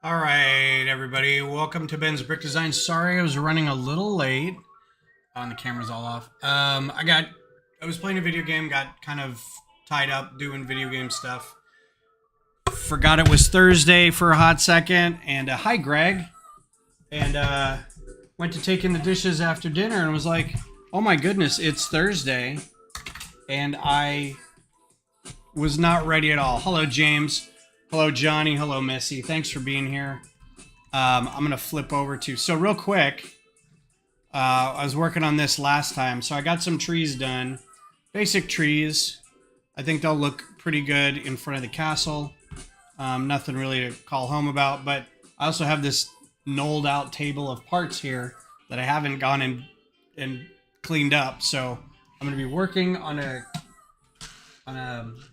All right, everybody. Welcome to Ben's Brick Design. Sorry, I was running a little late. The camera's all off. I was playing a video game, got kind of tied up doing video game stuff. Forgot it was Thursday for a hot second. And hi, Greg. And went to take in the dishes after dinner and was like, oh my goodness, it's Thursday. And I was not ready at all. Hello, James. Hello, Johnny. Hello, Missy. Thanks for being here. I'm going to flip over to... So real quick, I was working on this last time. So I got some trees done. Basic trees. I think they'll look pretty good in front of the castle. Nothing really to call home about. But I also have this knolled out table of parts here that I haven't gone and cleaned up. So I'm going to be working on a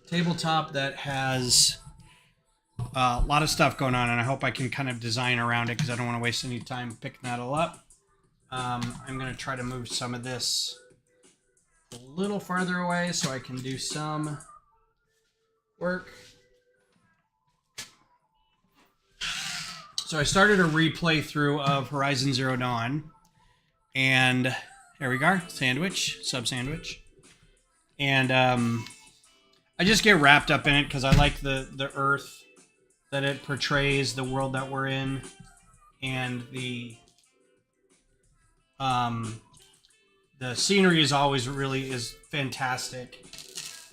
tabletop that has... a lot of stuff going on, and I hope I can kind of design around it because I don't want to waste any time picking that all up. I'm going to try to move some of this a little farther away so I can do some work. So I started a replay through of Horizon Zero Dawn, and there we go, sandwich, sub sandwich, and I just get wrapped up in it because I like the Earth that it portrays, the world that we're in, and the scenery is always really is fantastic,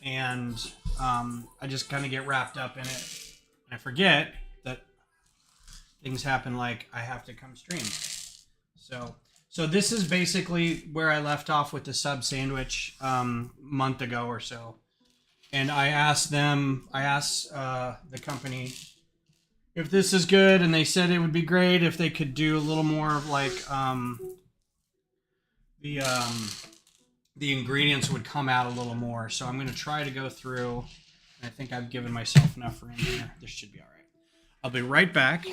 and I just kind of get wrapped up in it, and I forget that things happen like I have to come stream. So this is basically where I left off with the sub sandwich month ago or so, and I asked the company if this is good, and they said it would be great if they could do a little more of like the ingredients would come out a little more. So I'm going to try to go through, and I think I've given myself enough room here. This should be all right. I'll be right back.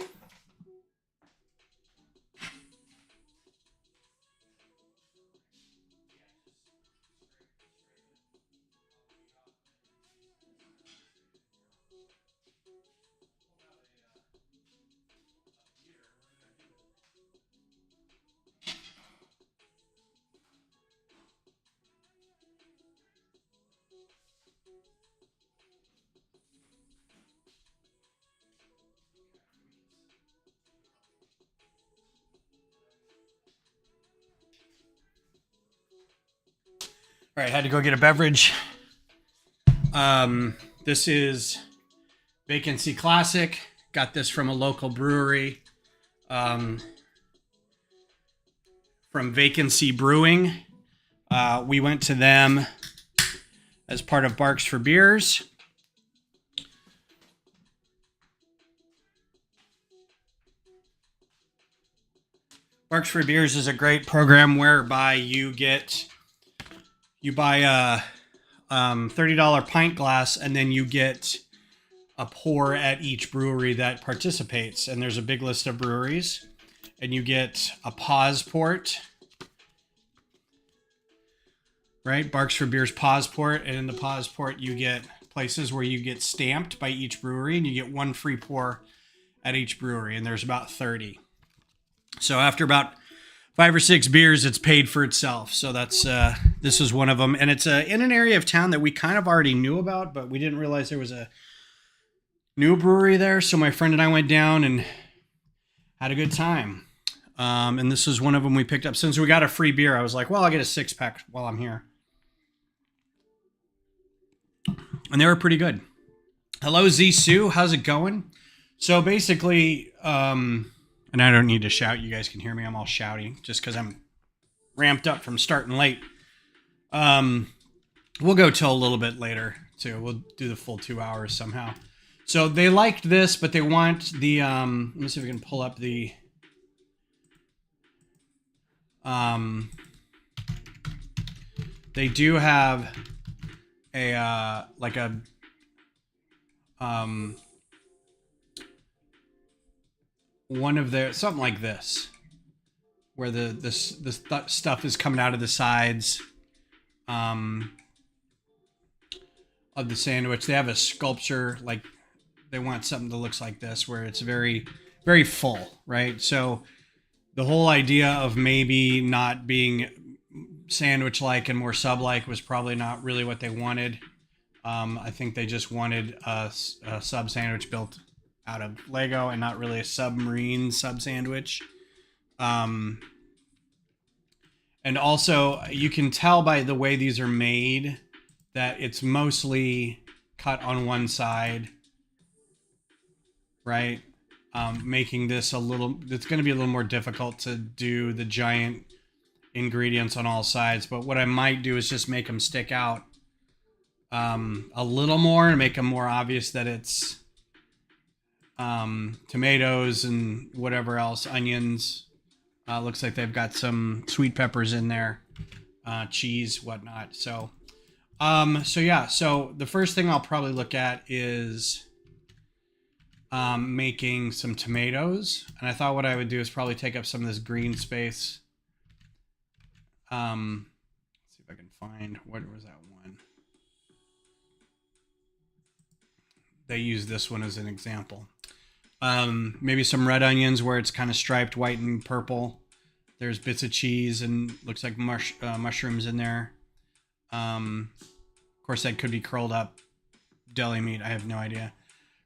All right, had to go get a beverage. This is Vacancy Classic. Got this from a local brewery, from Vacancy Brewing. We went to them as part of Barks for Beers. Barks for Beers is a great program whereby you buy a $30 pint glass, and then you get a pour at each brewery that participates. And there's a big list of breweries, and you get a pause port, right? Barks for Beers pause port, and in the pause port you get places where you get stamped by each brewery, and you get one free pour at each brewery, and there's about 30. So after about 5 or 6 beers, it's paid for itself. So that's this is one of them, and it's in an area of town that we kind of already knew about, but we didn't realize there was a new brewery there. So my friend and I went down and had a good time. And this is one of them we picked up. Since we got a free beer, I was like, well, I'll get a 6-pack while I'm here. And they were pretty good. Hello, Zsu. How's it going? So basically, and I don't need to shout. You guys can hear me. I'm all shouty just because I'm ramped up from starting late. We'll go till a little bit later, too. We'll do the full 2 hours somehow. So they liked this, but they want the... let me see if we can pull up the... they do have a... like a... one of their something like this, where the stuff is coming out of the sides of the sandwich. They have a sculpture, like they want something that looks like this, where it's very very full, right? So the whole idea of maybe not being sandwich-like and more sub-like was probably not really what they wanted. I think they just wanted a sub sandwich built out of Lego and not really a submarine sub sandwich. Um, and also, you can tell by the way these are made that it's mostly cut on one side, right? Making this it's going to be a little more difficult to do the giant ingredients on all sides. But what I might do is just make them stick out a little more and make them more obvious that it's tomatoes and whatever else, onions. Looks like they've got some sweet peppers in there, cheese, whatnot. So yeah. So the first thing I'll probably look at is making some tomatoes. And I thought what I would do is probably take up some of this green space. Let's see if I can find, what was that one? They use this one as an example. Maybe some red onions where it's kind of striped white and purple. There's bits of cheese and looks like mushrooms in there. Of course, that could be curled up deli meat. I have no idea.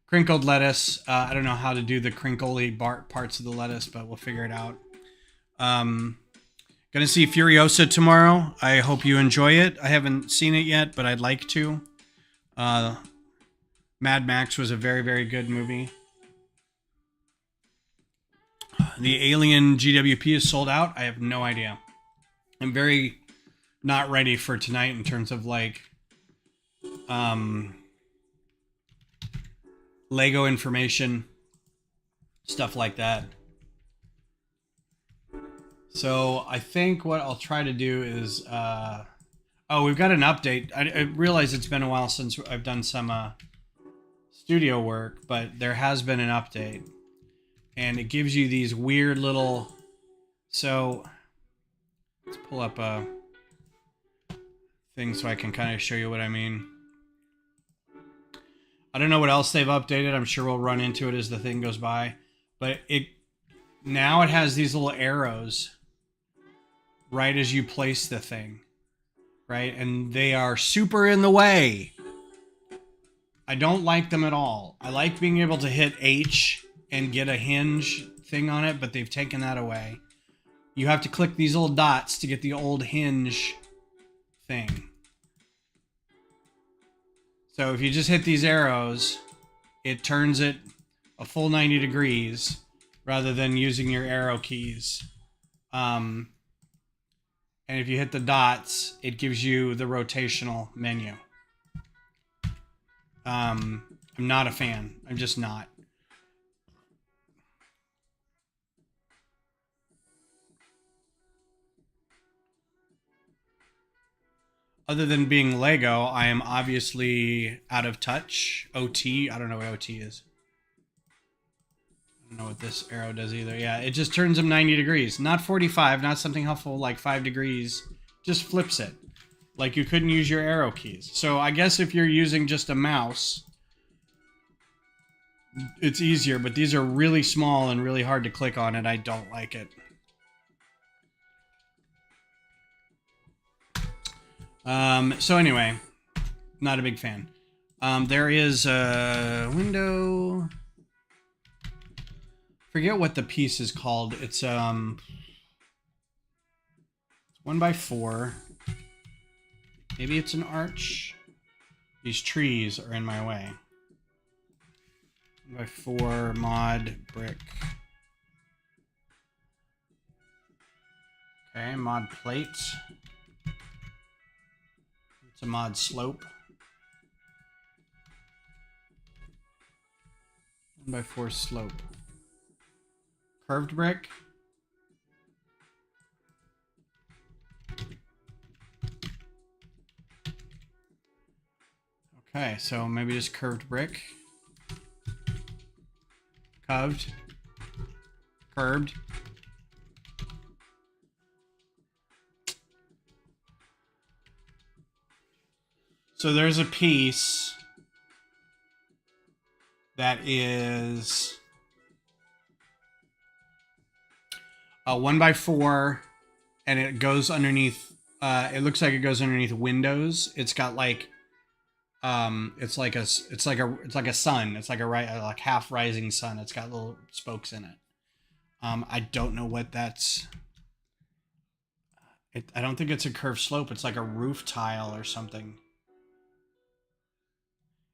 Crinkled lettuce. I don't know how to do the crinkly parts of the lettuce, but we'll figure it out. Gonna see Furiosa tomorrow. I hope you enjoy it. I haven't seen it yet, but I'd like to. Mad Max was a very, very good movie. The Alien GWP is sold out. I have no idea. I'm very not ready for tonight in terms of like Lego information, stuff like that. So I think what I'll try to do is oh, we've got an update. I realize it's been a while since I've done some studio work, but there has been an update. And it gives you these weird little... So, let's pull up a thing so I can kind of show you what I mean. I don't know what else they've updated. I'm sure we'll run into it as the thing goes by. But now it has these little arrows right as you place the thing. Right? And they are super in the way. I don't like them at all. I like being able to hit H and get a hinge thing on it, but they've taken that away. You have to click these little dots to get the old hinge thing. So if you just hit these arrows, it turns it a full 90 degrees rather than using your arrow keys. And if you hit the dots, it gives you the rotational menu. I'm not a fan. I'm just not. Other than being Lego, I am obviously out of touch. OT, I don't know what OT is. I don't know what this arrow does either. Yeah, it just turns them 90 degrees. Not 45, not something helpful like 5 degrees. Just flips it. Like you couldn't use your arrow keys. So I guess if you're using just a mouse, it's easier. But these are really small and really hard to click on, and I don't like it. So anyway, not a big fan. There is a window. Forget what the piece is called. It's 1x4. Maybe it's an arch. These trees are in my way. 1x4 mod brick. Okay, mod plate. It's a mod slope. 1x4 slope. Curved brick. Okay, so maybe just curved brick. Curved. Curved. So there's a piece that is 1x4, and it goes underneath. It looks like it goes underneath windows. It's got like, it's like a sun. It's like a like half rising sun. It's got little spokes in it. I don't know what that's. I don't think it's a curved slope. It's like a roof tile or something.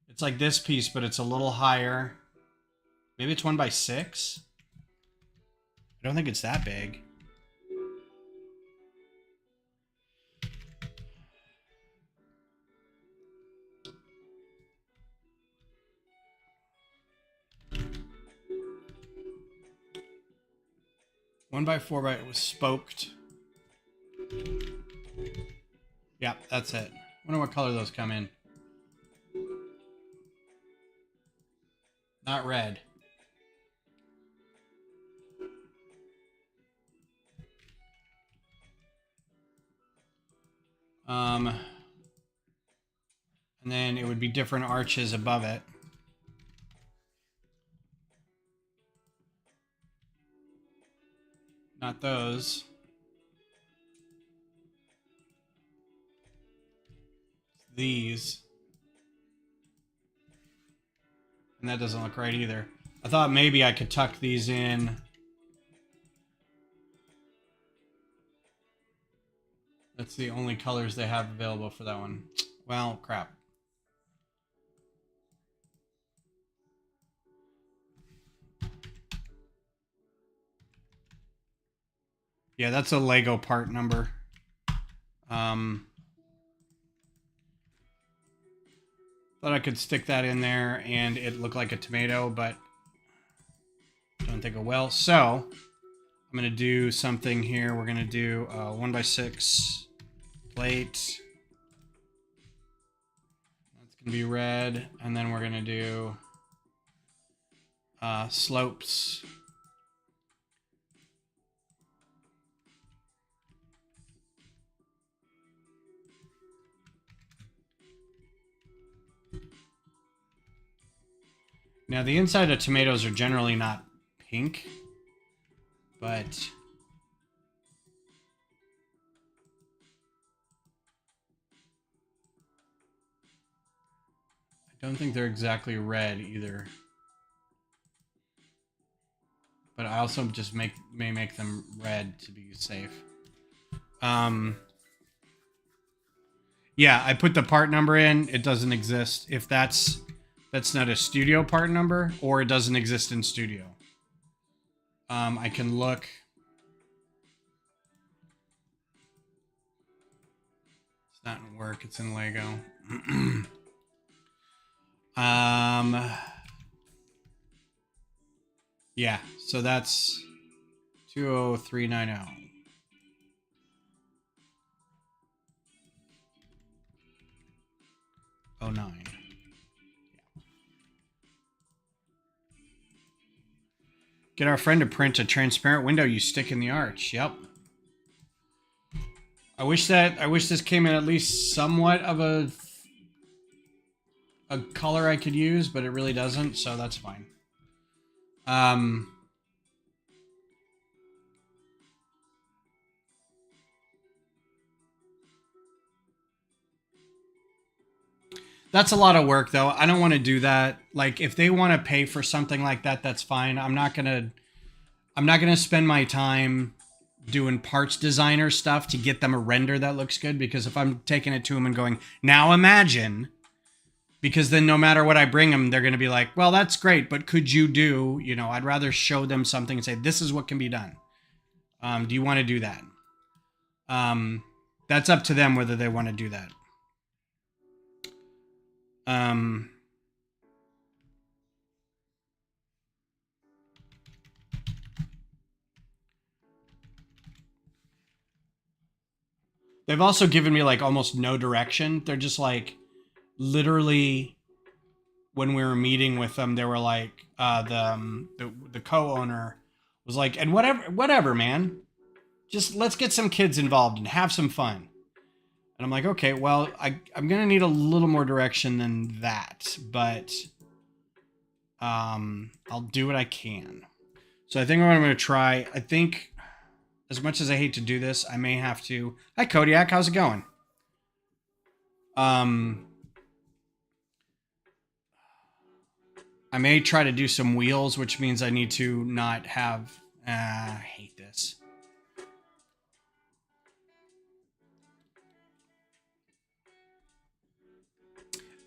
It's like this piece, but it's a little higher. Maybe it's 1x6. I don't think it's that big. One by 4 by it was spoked. Yeah, that's it. Wonder what color those come in. Not red. And then it would be different arches above it. Not those. These. And that doesn't look right either. I thought maybe I could tuck these in. That's the only colors they have available for that one. Well, crap. Yeah, that's a Lego part number. Thought I could stick that in there and it looked like a tomato, but don't think it will. So I'm going to do something here. We're going to do a 1x6 plate. That's going to be red. And then we're going to do slopes. Now, the inside of tomatoes are generally not pink, but I don't think they're exactly red either. But I also just may make them red to be safe. Yeah, I put the part number in. It doesn't exist. If that's not a studio part number, or it doesn't exist in studio. I can look. It's not in work. It's in Lego. Yeah, so that's 20390. Oh, 09. Get our friend to print a transparent window you stick in the arch. Yep. I wish this came in at least somewhat of a color I could use, but it really doesn't, so that's fine. That's a lot of work, though. I don't want to do that. Like, if they want to pay for something like that, that's fine. I'm not gonna spend my time doing parts designer stuff to get them a render that looks good, because if I'm taking it to them and going, now imagine, because then no matter what I bring them, they're going to be like, well, that's great, but could you do, you know, I'd rather show them something and say, this is what can be done. Do you want to do that? That's up to them whether they want to do that. They've also given me like almost no direction. They're just like, literally, when we were meeting with them, they were like, the co-owner was like, and whatever, man, just let's get some kids involved and have some fun. And I'm like, okay, well, I'm gonna need a little more direction than that, but I'll do what I can. So I think what I'm gonna try, I think as much as I hate to do this, I may have to. Hi, Kodiak. How's it going? I may try to do some wheels, which means I need to not have... I hate this.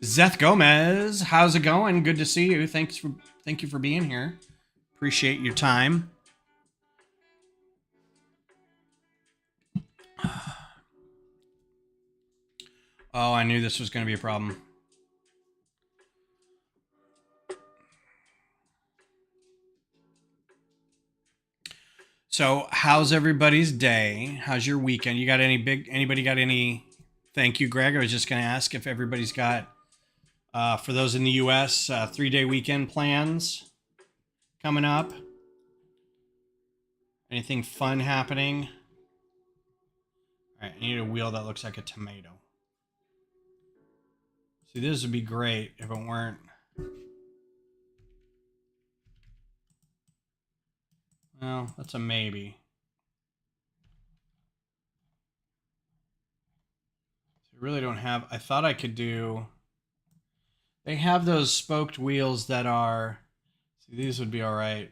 Zeth Gomez, how's it going? Good to see you. Thank you for being here. Appreciate your time. Oh, I knew this was going to be a problem. So, how's everybody's day? How's your weekend? You got anybody got any? Thank you, Greg. I was just going to ask if everybody's got, for those in the U.S., 3-day weekend plans coming up. Anything fun happening? All right, I need a wheel that looks like a tomato. See, this would be great if it weren't. Well, that's a maybe. I really don't have... I thought I could do... They have those spoked wheels that are... See, these would be all right.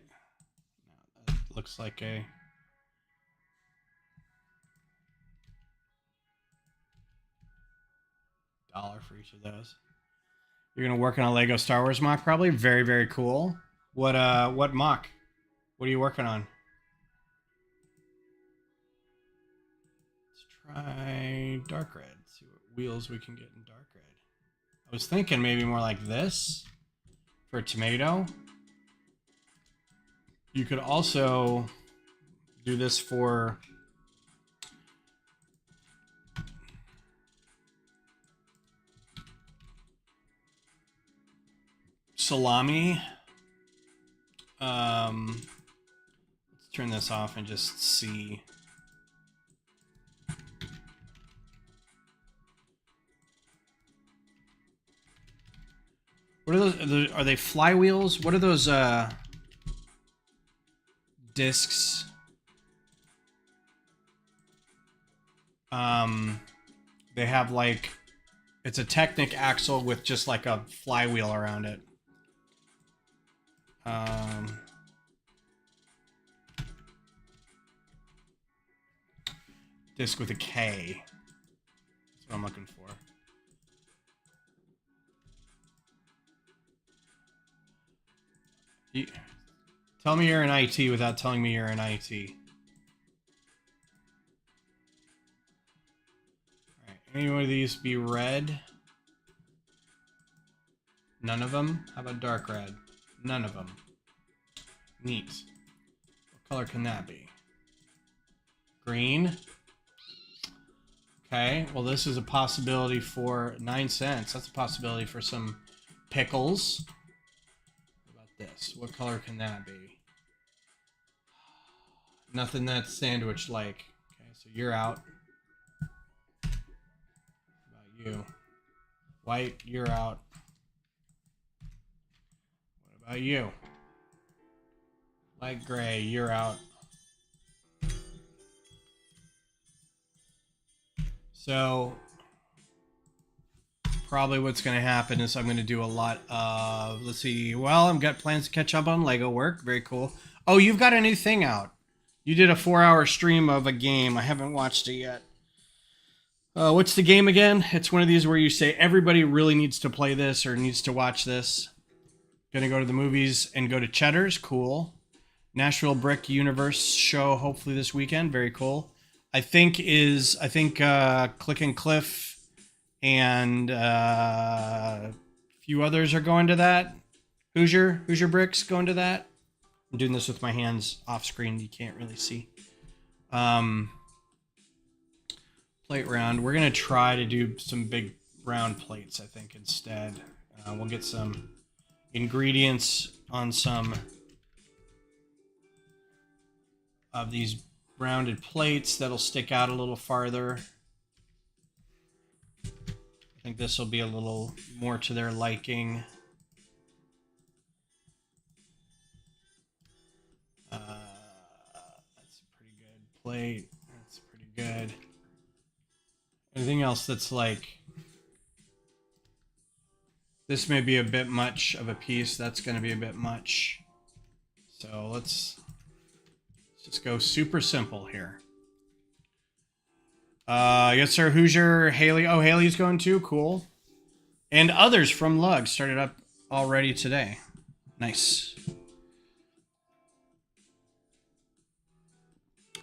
That looks like a... $1 for each of those. You're gonna work on a Lego Star Wars MOC, probably. Very, very cool. What MOC? What are you working on? Let's try dark red. See what wheels we can get in dark red. I was thinking maybe more like this for a tomato. You could also do this for salami. Let's turn this off and just see. What are those? Are they flywheels? What are those discs? They have like, it's a Technic axle with just like a flywheel around it. Disc with a K. That's what I'm looking for. Tell me you're in IT without telling me you're in IT. Alright, any one of these be red? None of them? How about dark red? None of them. Neat. What color can that be? Green? Okay, well this is a possibility for 9 cents. That's a possibility for some pickles. What about this? What color can that be? Nothing that's sandwich-like. Okay, so you're out. What about you? White, you're out. What about you? Light gray, you're out. So, probably what's going to happen is I'm going to do a lot of, let's see, well, I've got plans to catch up on Lego work. Very cool. Oh, you've got a new thing out. You did a 4-hour stream of a game. I haven't watched it yet. What's the game again? It's one of these where you say everybody really needs to play this or needs to watch this. Gonna go to the movies and go to Cheddar's. Cool. Nashville Brick Universe show hopefully this weekend. Very cool. I think Click and Cliff and a few others are going to that. Hoosier Bricks going to that. I'm doing this with my hands off screen. You can't really see. Plate round. We're going to try to do some big round plates, I think, instead. We'll get some ingredients on some of these rounded plates that'll stick out a little farther. I think this will be a little more to their liking. That's a pretty good plate. That's pretty good. Anything else that's like... This may be a bit much of a piece. That's going to be a bit much. So let's just go super simple here. Yes, sir. Hoosier, Haley. Oh, Haley's going too. Cool. And others from Lug started up already today. Nice.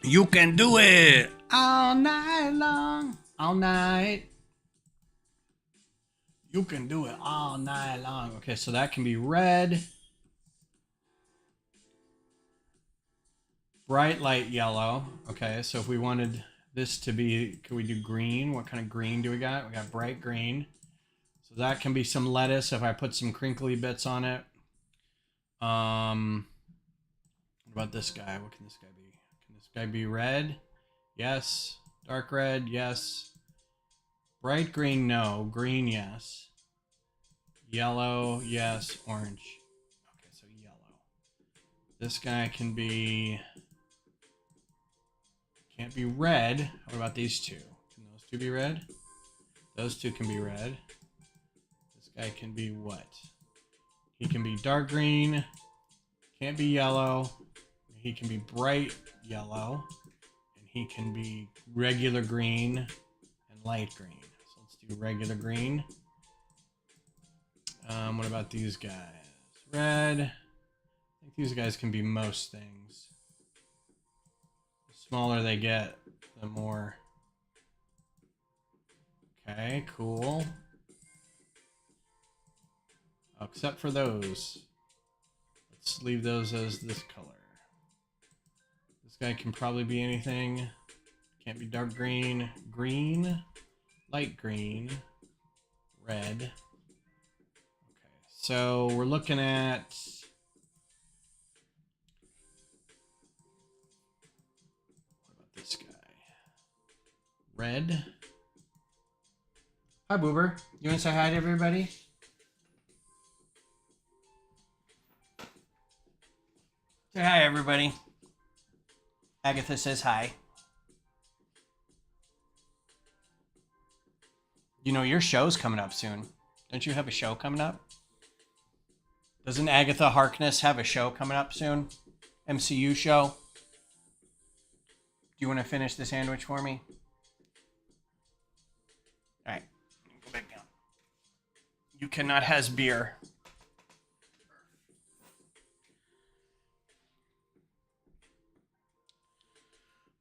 You can do it all night long. All night. You can do it all night long. Okay, so that can be red. Bright light yellow. Okay, so if we wanted this to be, could we do green? What kind of green do we got? We got bright green. So that can be some lettuce if I put some crinkly bits on it. What about this guy? What can this guy be? Can this guy be red? Yes. Dark red? Yes. Bright green, no. Green, yes. Yellow, yes. Orange. Okay, so yellow. This guy can be... Can't be red. What about these two? Can those two be red? Those two can be red. This guy can be what? He can be dark green. Can't be yellow. He can be bright yellow. And he can be regular green and light green. So let's do regular green. What about these guys? Red. I think these guys can be most things. The smaller they get, the more. Okay, cool. Except for those. Let's leave those as this color. This guy can probably be anything. Can't be dark green. Green. Light green. Red. Okay, so we're looking at... What about this guy? Red. Hi, Boober. You want to say hi to everybody? Say hi, everybody. Agatha says hi. You know, your show's coming up soon. Don't you have a show coming up? Doesn't Agatha Harkness have a show coming up soon? MCU show? Do you want to finish the sandwich for me? All right. Go back down. You cannot has beer.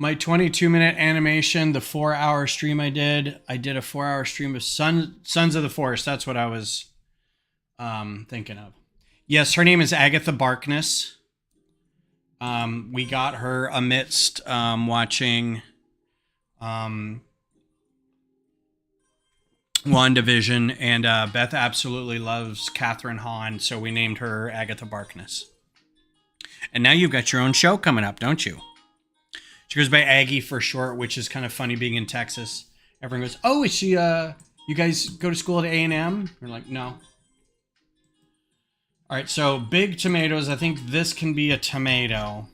My 22-minute animation, the 4-hour stream I did a 4-hour stream of Sons of the Forest. That's what I was thinking of. Yes, her name is Agatha Barkness. We got her amidst watching WandaVision, and Beth absolutely loves Catherine Hahn, so we named her Agatha Barkness. And now you've got your own show coming up, don't you? She goes by Aggie for short, which is kind of funny being in Texas. Everyone goes, oh, is she, you guys go to school at A&M? We're like, no. All right, so big tomatoes. I think this can be a tomato.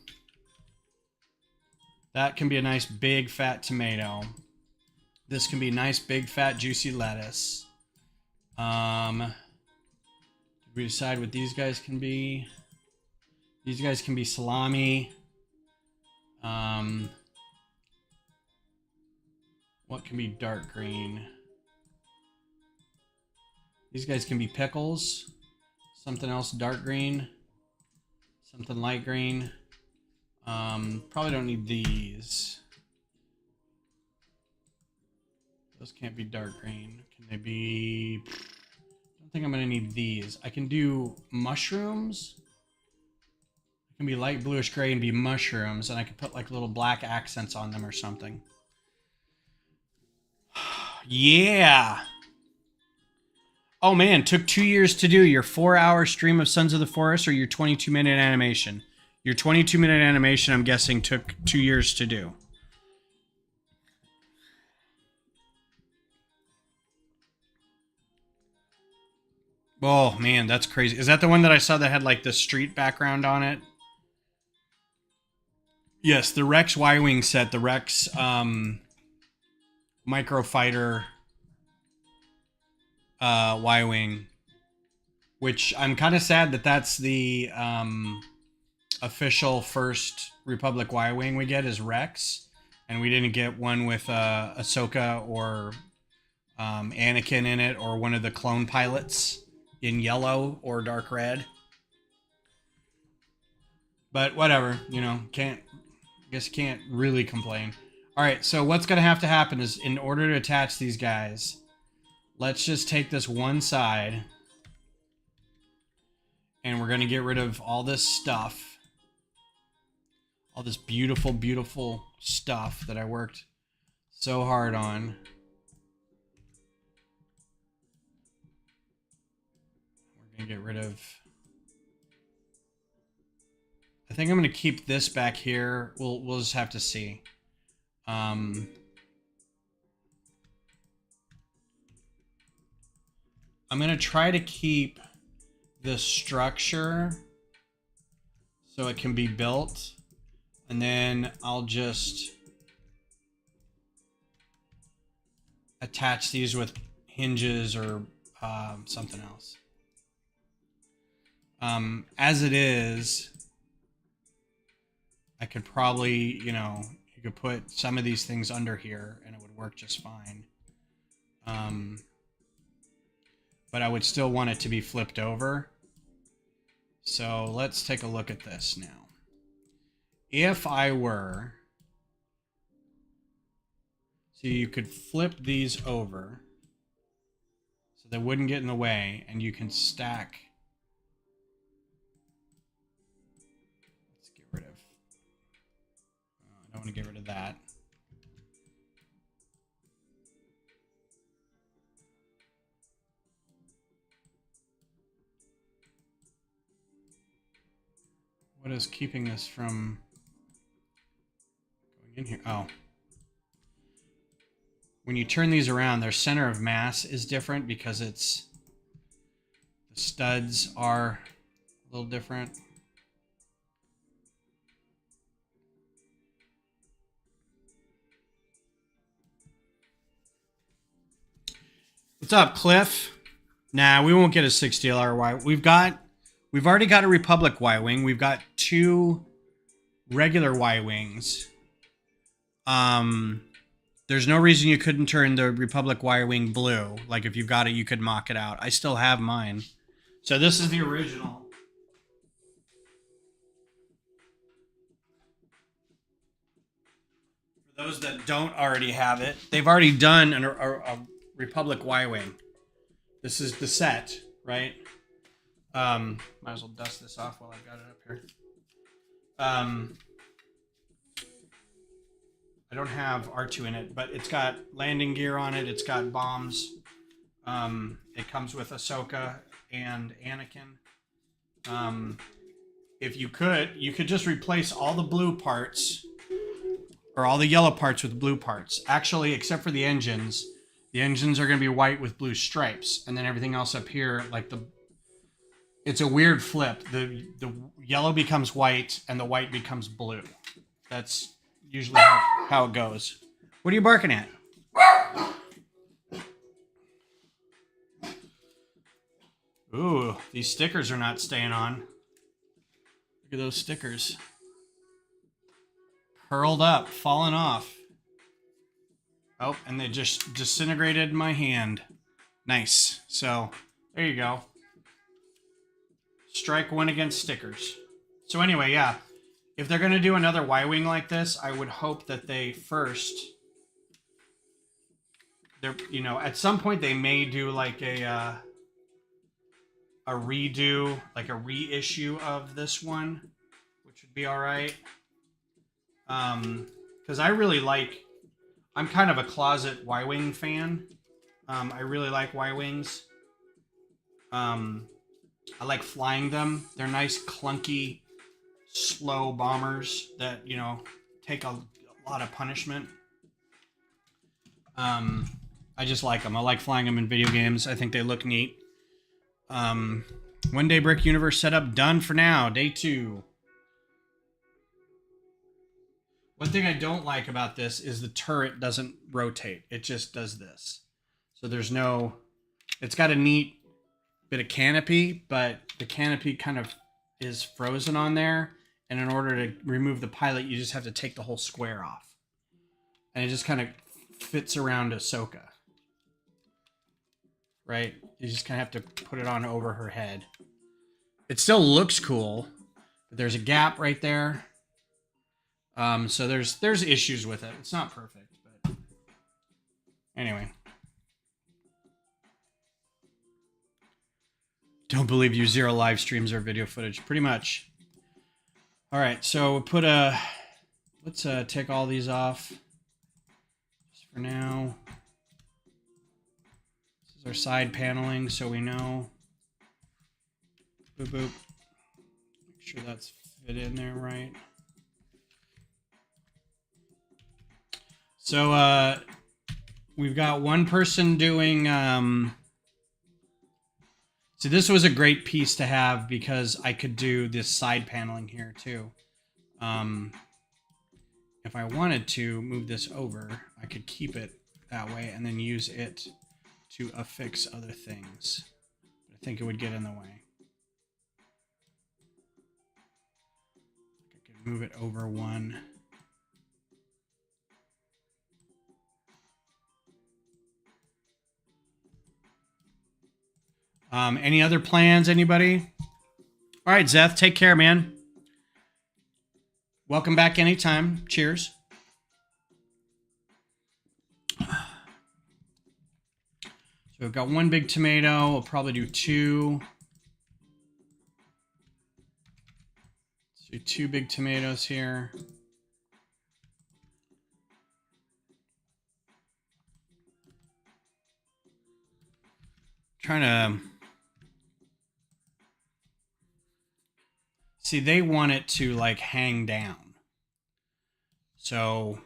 That can be a nice big fat tomato. This can be nice big fat juicy lettuce. Did we decide what these guys can be? These guys can be salami. What can be dark green? These guys can be pickles. Something else dark green. Something light green. Probably don't need these. Those can't be dark green. Can they be... I don't think I'm going to need these. I can do mushrooms. It can be light bluish gray and be mushrooms, and I could put like little black accents on them or something. Yeah. Oh man, took 2 years to do your 4-hour stream of Sons of the Forest or your 22-minute animation. Your 22-minute animation, I'm guessing, took 2 years to do. Oh man, that's crazy. Is that the one that I saw that had like the street background on it? Yes, the Rex Y-Wing set, the Rex Microfighter Y-Wing, which I'm kind of sad that that's the official first Republic Y-Wing we get is Rex, and we didn't get one with Ahsoka or Anakin in it, or one of the clone pilots in yellow or dark red. But whatever, you know, can't really complain. All right, so what's going to happen is, in order to attach these guys, let's just take this one side, and we're going to get rid of all this stuff. All this beautiful, beautiful stuff that I worked so hard on. We're going to get rid of... I think I'm going to keep this back here. We'll just have to see. I'm going to try to keep the structure so it can be built, and then I'll just attach these with hinges or something else. As it is, I could probably, you know, you could put some of these things under here and it would work just fine. But I would still want it to be flipped over. So let's take a look at this now. If I were... So you could flip these over so they wouldn't get in the way, and you can stack... Let's get rid of... I don't want to get rid of that. What is keeping this from going in here? Oh. When you turn these around, their center of mass is different because it's... The studs are a little different. What's up, Cliff? Nah, we won't get a 6DLR Y. We've already got a Republic Y-Wing. We've got 2 regular Y-Wings. There's no reason you couldn't turn the Republic Y-Wing blue. Like, if you've got it, you could mock it out. I still have mine. So this is the original. For those that don't already have it, they've already done a Republic Y-Wing. This is the set, right? Might as well dust this off while I've got it up here. I don't have R2 in it, but it's got landing gear on it. It's got bombs. It comes with Ahsoka and Anakin. If you could just replace all the blue parts, or all the yellow parts with blue parts. Actually, except for the engines. The engines are going to be white with blue stripes, and then everything else up here, like it's a weird flip. The yellow becomes white, and the white becomes blue. That's usually how it goes. What are you barking at? Ooh, these stickers are not staying on. Look at those stickers. Curled up, falling off. Oh, and they just disintegrated my hand. Nice. So, there you go. Strike one against stickers. So anyway, yeah. If they're going to do another Y-Wing like this, I would hope that they first... You know, at some point they may do like a redo, like a reissue of this one, which would be alright. Because I really like... I'm kind of a closet Y-Wing fan. I really like Y-Wings. I like flying them. They're nice, clunky, slow bombers that, you know, take a lot of punishment. I just like them. I like flying them in video games. I think they look neat. One day brick universe setup done for now. Day 2. One thing I don't like about this is the turret doesn't rotate. It just does this. So there's no, it's got a neat bit of canopy, but the canopy kind of is frozen on there. And in order to remove the pilot, you just have to take the whole square off. And it just kind of fits around Ahsoka. Right? You just kind of have to put it on over her head. It still looks cool, but there's a gap right there. So there's issues with it. It's not perfect, but anyway. Don't believe you, 0 live streams or video footage. Pretty much. All right, so we'll put a... Let's take all these off. Just for now. This is our side paneling, so we know. Boop, boop. Make sure that's fit in there right. So, we've got one person doing... So this was a great piece to have because I could do this side paneling here too. If I wanted to move this over, I could keep it that way and then use it to affix other things. But I think it would get in the way. I could move it over one. Any other plans, anybody? All right, Zeth, take care, man. Welcome back anytime. Cheers. So we've got one big tomato. We'll probably do two. Let's do 2 big tomatoes here. Trying to... See, they want it to, like, hang down. So,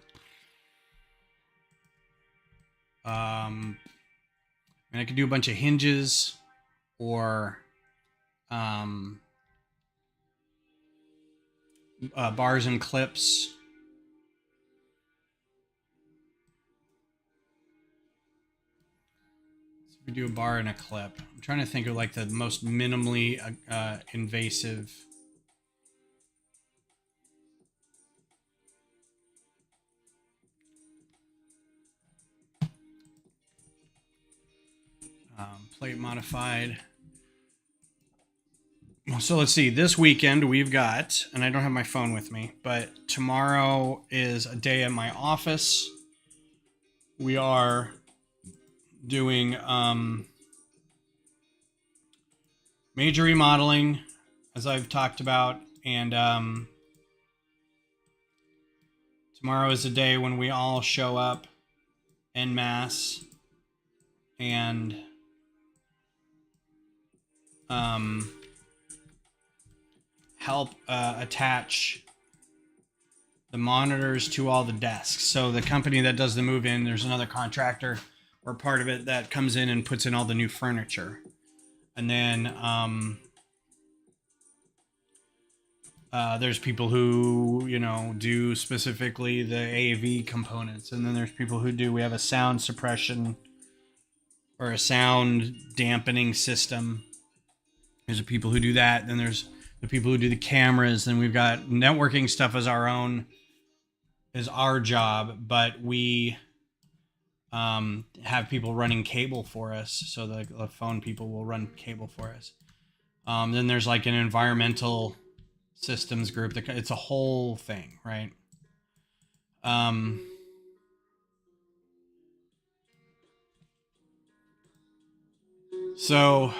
and I could do a bunch of hinges or bars and clips. So we do a bar and a clip. I'm trying to think of, like, the most minimally invasive... plate modified. So let's see. This weekend we've got, and I don't have my phone with me, but tomorrow is a day at my office. We are doing major remodeling, as I've talked about, and tomorrow is a day when we all show up en masse and help attach the monitors to all the desks. So the company that does the move-in, there's another contractor or part of it that comes in and puts in all the new furniture. And then there's people who, you know, do specifically the AV components. And then there's people who do, we have a sound suppression or a sound dampening system. There's the people who do that. Then there's the people who do the cameras. Then we've got networking stuff as our job, but we have people running cable for us. So the phone people will run cable for us. Then there's like an environmental systems group. It's a whole thing, right? So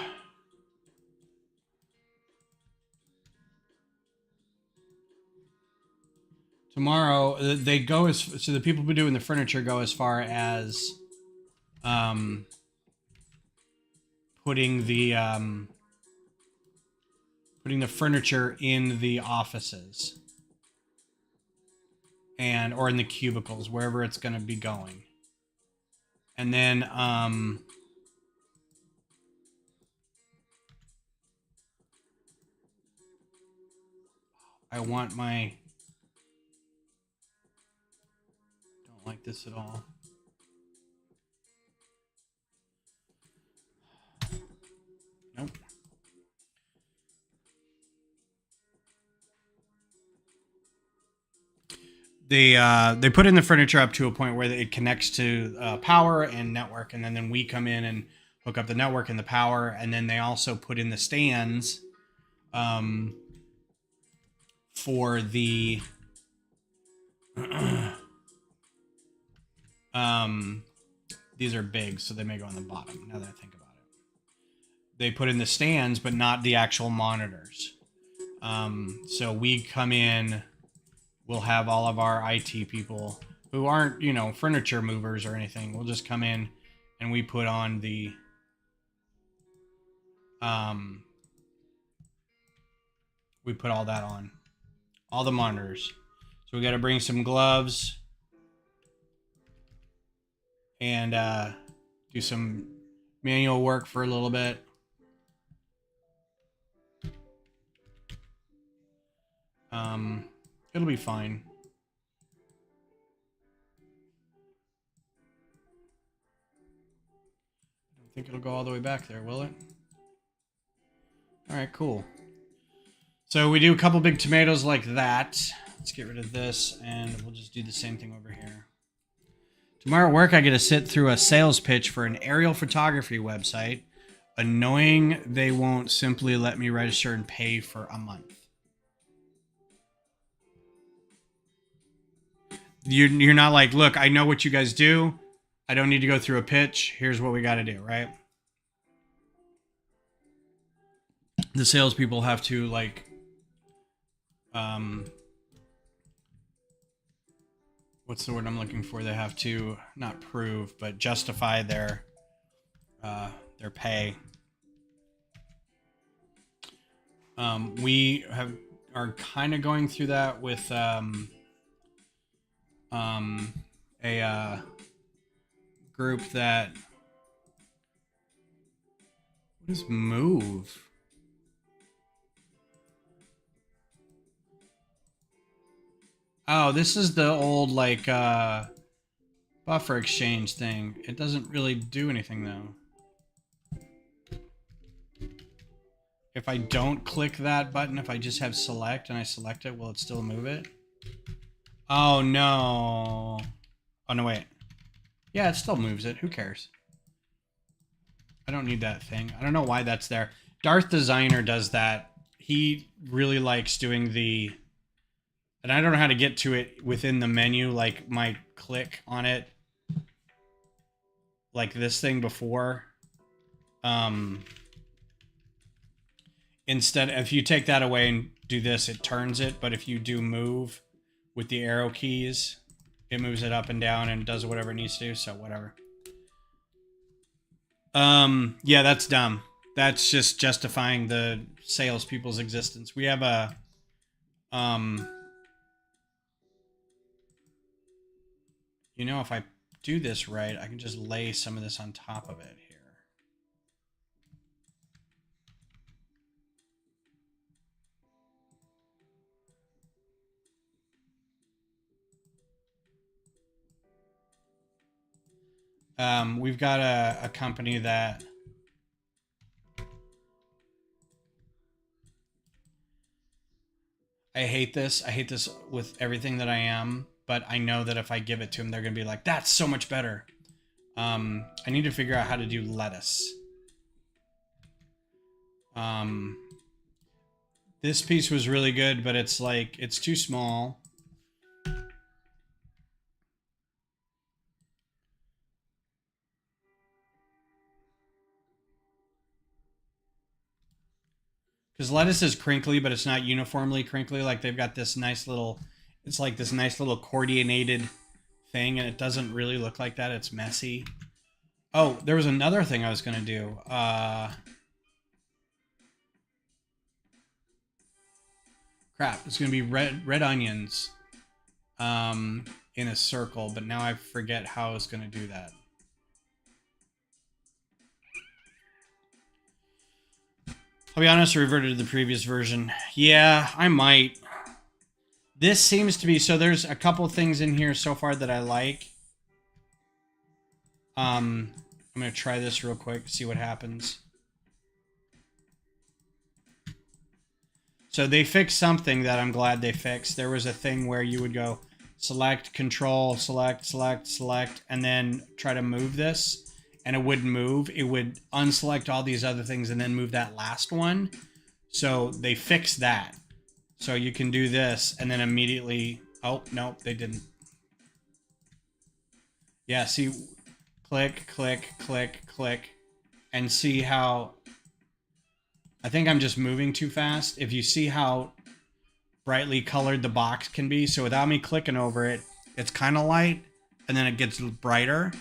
tomorrow they go so the people who do in the furniture go as far as putting the furniture in the offices or in the cubicles, wherever it's going to be going. And then I want my like this at all. Nope. They put in the furniture up to a point where it connects to power and network, and then we come in and hook up the network and the power, and then they also put in the stands for the these are big, so they may go on the bottom. Now that I think about it, they put in the stands, but not the actual monitors. So we come in. We'll have all of our IT people who aren't, you know, furniture movers or anything. We'll just come in and we put on the we put all that on. All the monitors. So we got to bring some gloves and do some manual work for a little bit. It'll be fine. I don't think it'll go all the way back there, will it? All right, cool. So we do a couple big tomatoes like that. Let's get rid of this, and we'll just do the same thing over here. Tomorrow at work, I get to sit through a sales pitch for an aerial photography website. Annoying they won't simply let me register and pay for a month. You're not like, look, I know what you guys do. I don't need to go through a pitch. Here's what we got to do, right? The salespeople have to, like, what's the word I'm looking for? They have to not prove, but justify their pay. We are kind of going through that with a group that, what is move? Oh, this is the old like buffer exchange thing. It doesn't really do anything though. If I don't click that button, if I just have select and I select it, will it still move it? Oh no. Oh no, wait. Yeah, it still moves it. Who cares? I don't need that thing. I don't know why that's there. Darth Designer does that. He really likes doing the... And I don't know how to get to it within the menu, like my click on it. Like this thing before. Instead, if you take that away and do this, it turns it. But if you do move with the arrow keys, it moves it up and down and does whatever it needs to do. So whatever. Yeah, that's dumb. That's just justifying the salespeople's existence. We have a, you know, if I do this right, I can just lay some of this on top of it here. We've got a company that I hate this. I hate this with everything that I am, but I know that if I give it to them, they're going to be like, that's so much better. I need to figure out how to do lettuce. This piece was really good, but it's like, it's too small. Because lettuce is crinkly, but it's not uniformly crinkly. Like they've got this nice little, it's like this nice little coordinated thing, and it doesn't really look like that. It's messy. Oh, there was another thing I was going to do. Crap, it's going to be red onions in a circle, but now I forget how I was going to do that. I'll be honest, I reverted to the previous version. Yeah, I might. This seems to be... So there's a couple things in here so far that I like. I'm going to try this real quick, see what happens. So they fixed something that I'm glad they fixed. There was a thing where you would go select, control, select, select, select, and then try to move this, and it wouldn't move. It would unselect all these other things and then move that last one. So they fixed that. So you can do this and then immediately... Oh, no, they didn't. Yeah, see, click, click, click, click, and see how... I think I'm just moving too fast. If you see how brightly colored the box can be, so without me clicking over it, it's kind of light, and then it gets brighter.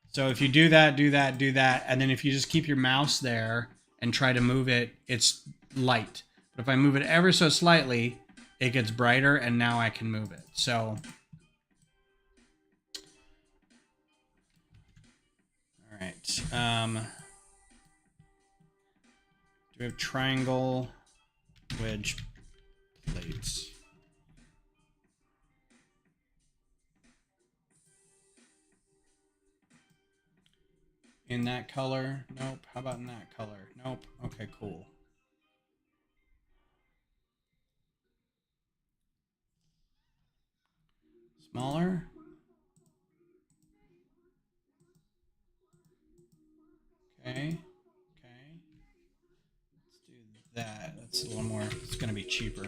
So if you do that, do that, do that, and then if you just keep your mouse there and try to move it, it's light. But if I move it ever so slightly, it gets brighter, and now I can move it. So... all right. We have triangle wedge plates. In that color? Nope. How about in that color? Nope. Okay, cool. Smaller? Okay. That. That's a little more, it's going to be cheaper.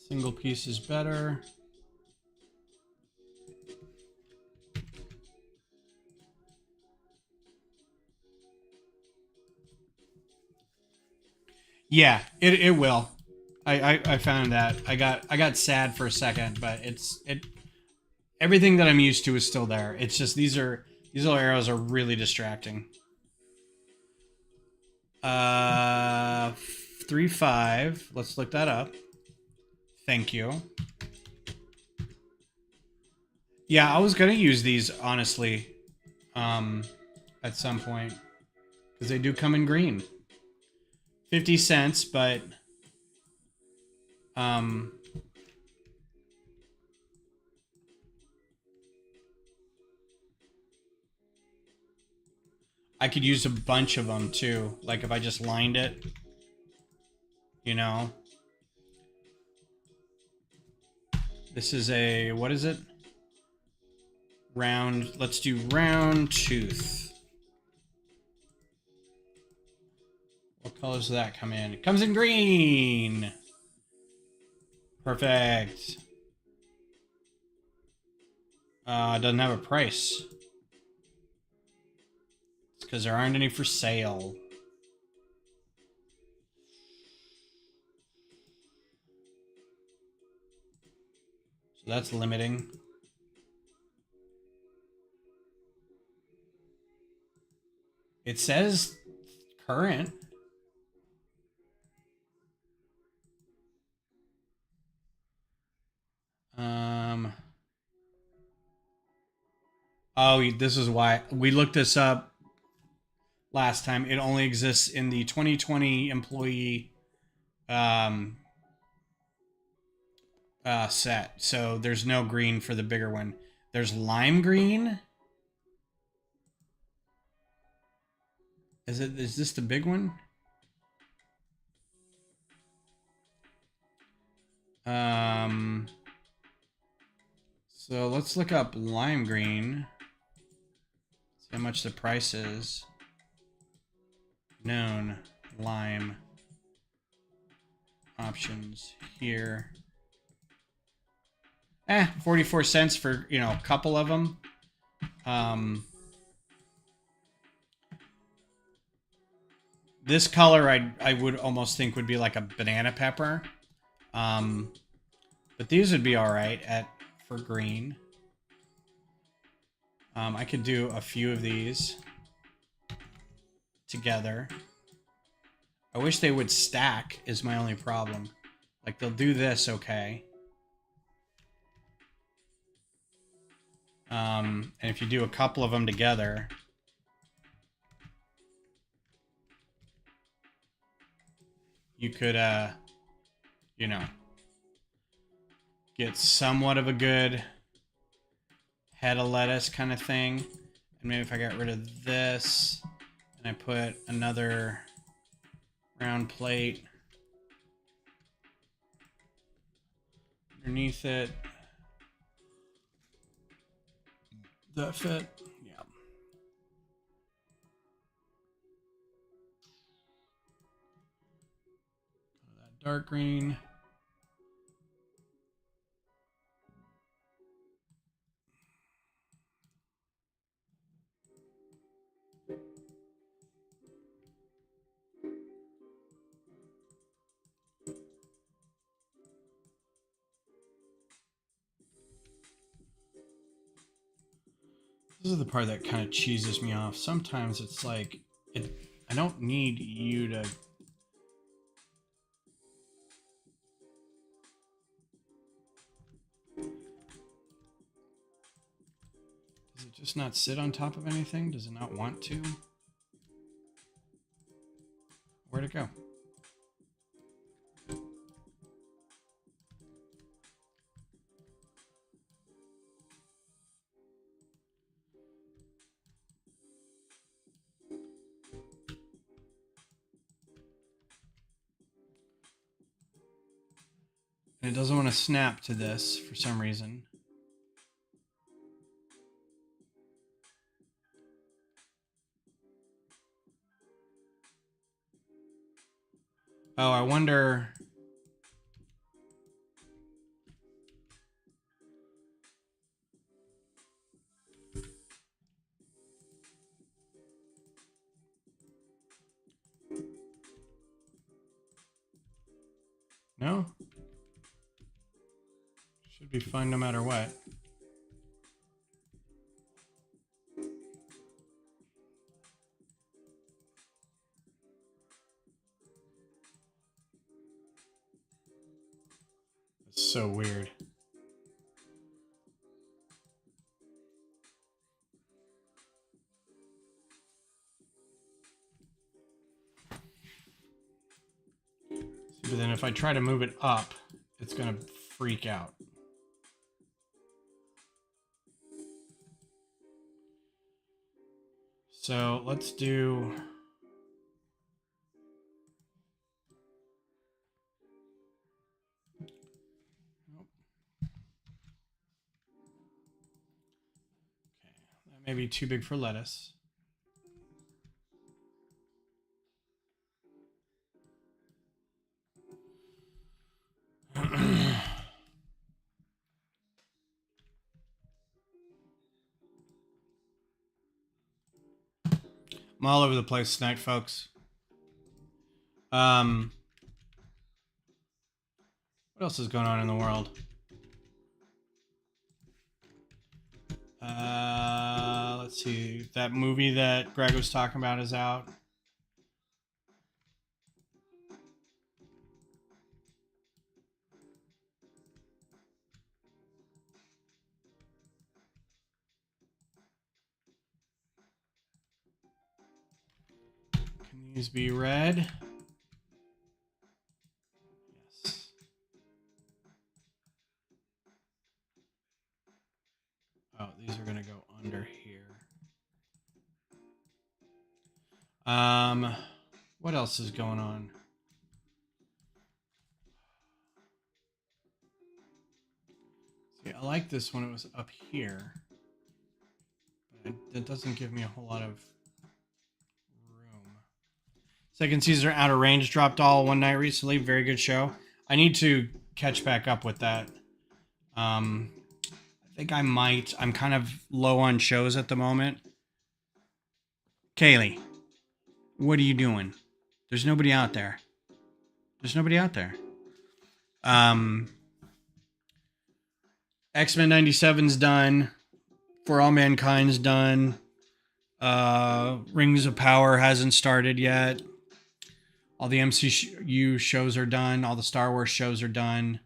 Single piece is better. Yeah, it will. I found that. I got sad for a second, but everything that I'm used to is still there. It's just these little arrows are really distracting. 3.5. Let's look that up. Thank you. Yeah, I was gonna use these honestly, at some point, because they do come in green. 50 cents, but I could use a bunch of them too. Like if I just lined it, you know. This is a, what is it? Round, let's do round tooth. What color does that come in? It comes in green. Perfect. It doesn't have a price. It's because there aren't any for sale. So that's limiting. It says current. Oh, this is why we looked this up last time. It only exists in the 2020 employee set. So there's no green for the bigger one. There's lime green. Is this the big one? So let's look up lime green. See how much the price is. Known lime options here. 44 cents for, you know, a couple of them. This color I would almost think would be like a banana pepper. But these would be all right for green. I could do a few of these together. I wish they would stack is my only problem. Like they'll do this okay. And if you do a couple of them together, you could, you know, get somewhat of a good head of lettuce kind of thing. And maybe if I got rid of this and I put another round plate underneath it, does that fit? Yeah. That dark green. This is the part that kind of cheeses me off. Sometimes it's like, I don't need you to... Does it just not sit on top of anything? Does it not want to? Where'd it go? And it doesn't want to snap to this for some reason. Oh, I wonder... No? Should be fine no matter what. It's so weird. But then if I try to move it up, it's going to freak out. So let's do... Nope. Okay, that may be too big for lettuce. I'm all over the place tonight, folks. What else is going on in the world? Let's see. That movie that Greg was talking about is out. Can these be read? Yes. Oh, these are going to go under here. What else is going on? See, I like this when it was up here. But that doesn't give me a whole lot of room. Second Caesar Out of Range dropped all one night recently. Very good show. I need to catch back up with that. I think I might. I'm kind of low on shows at the moment. Kaylee, what are you doing? There's nobody out there. There's nobody out there. X-Men 97's done. For All Mankind's done. Rings of Power hasn't started yet. All the MCU shows are done. All the Star Wars shows are done.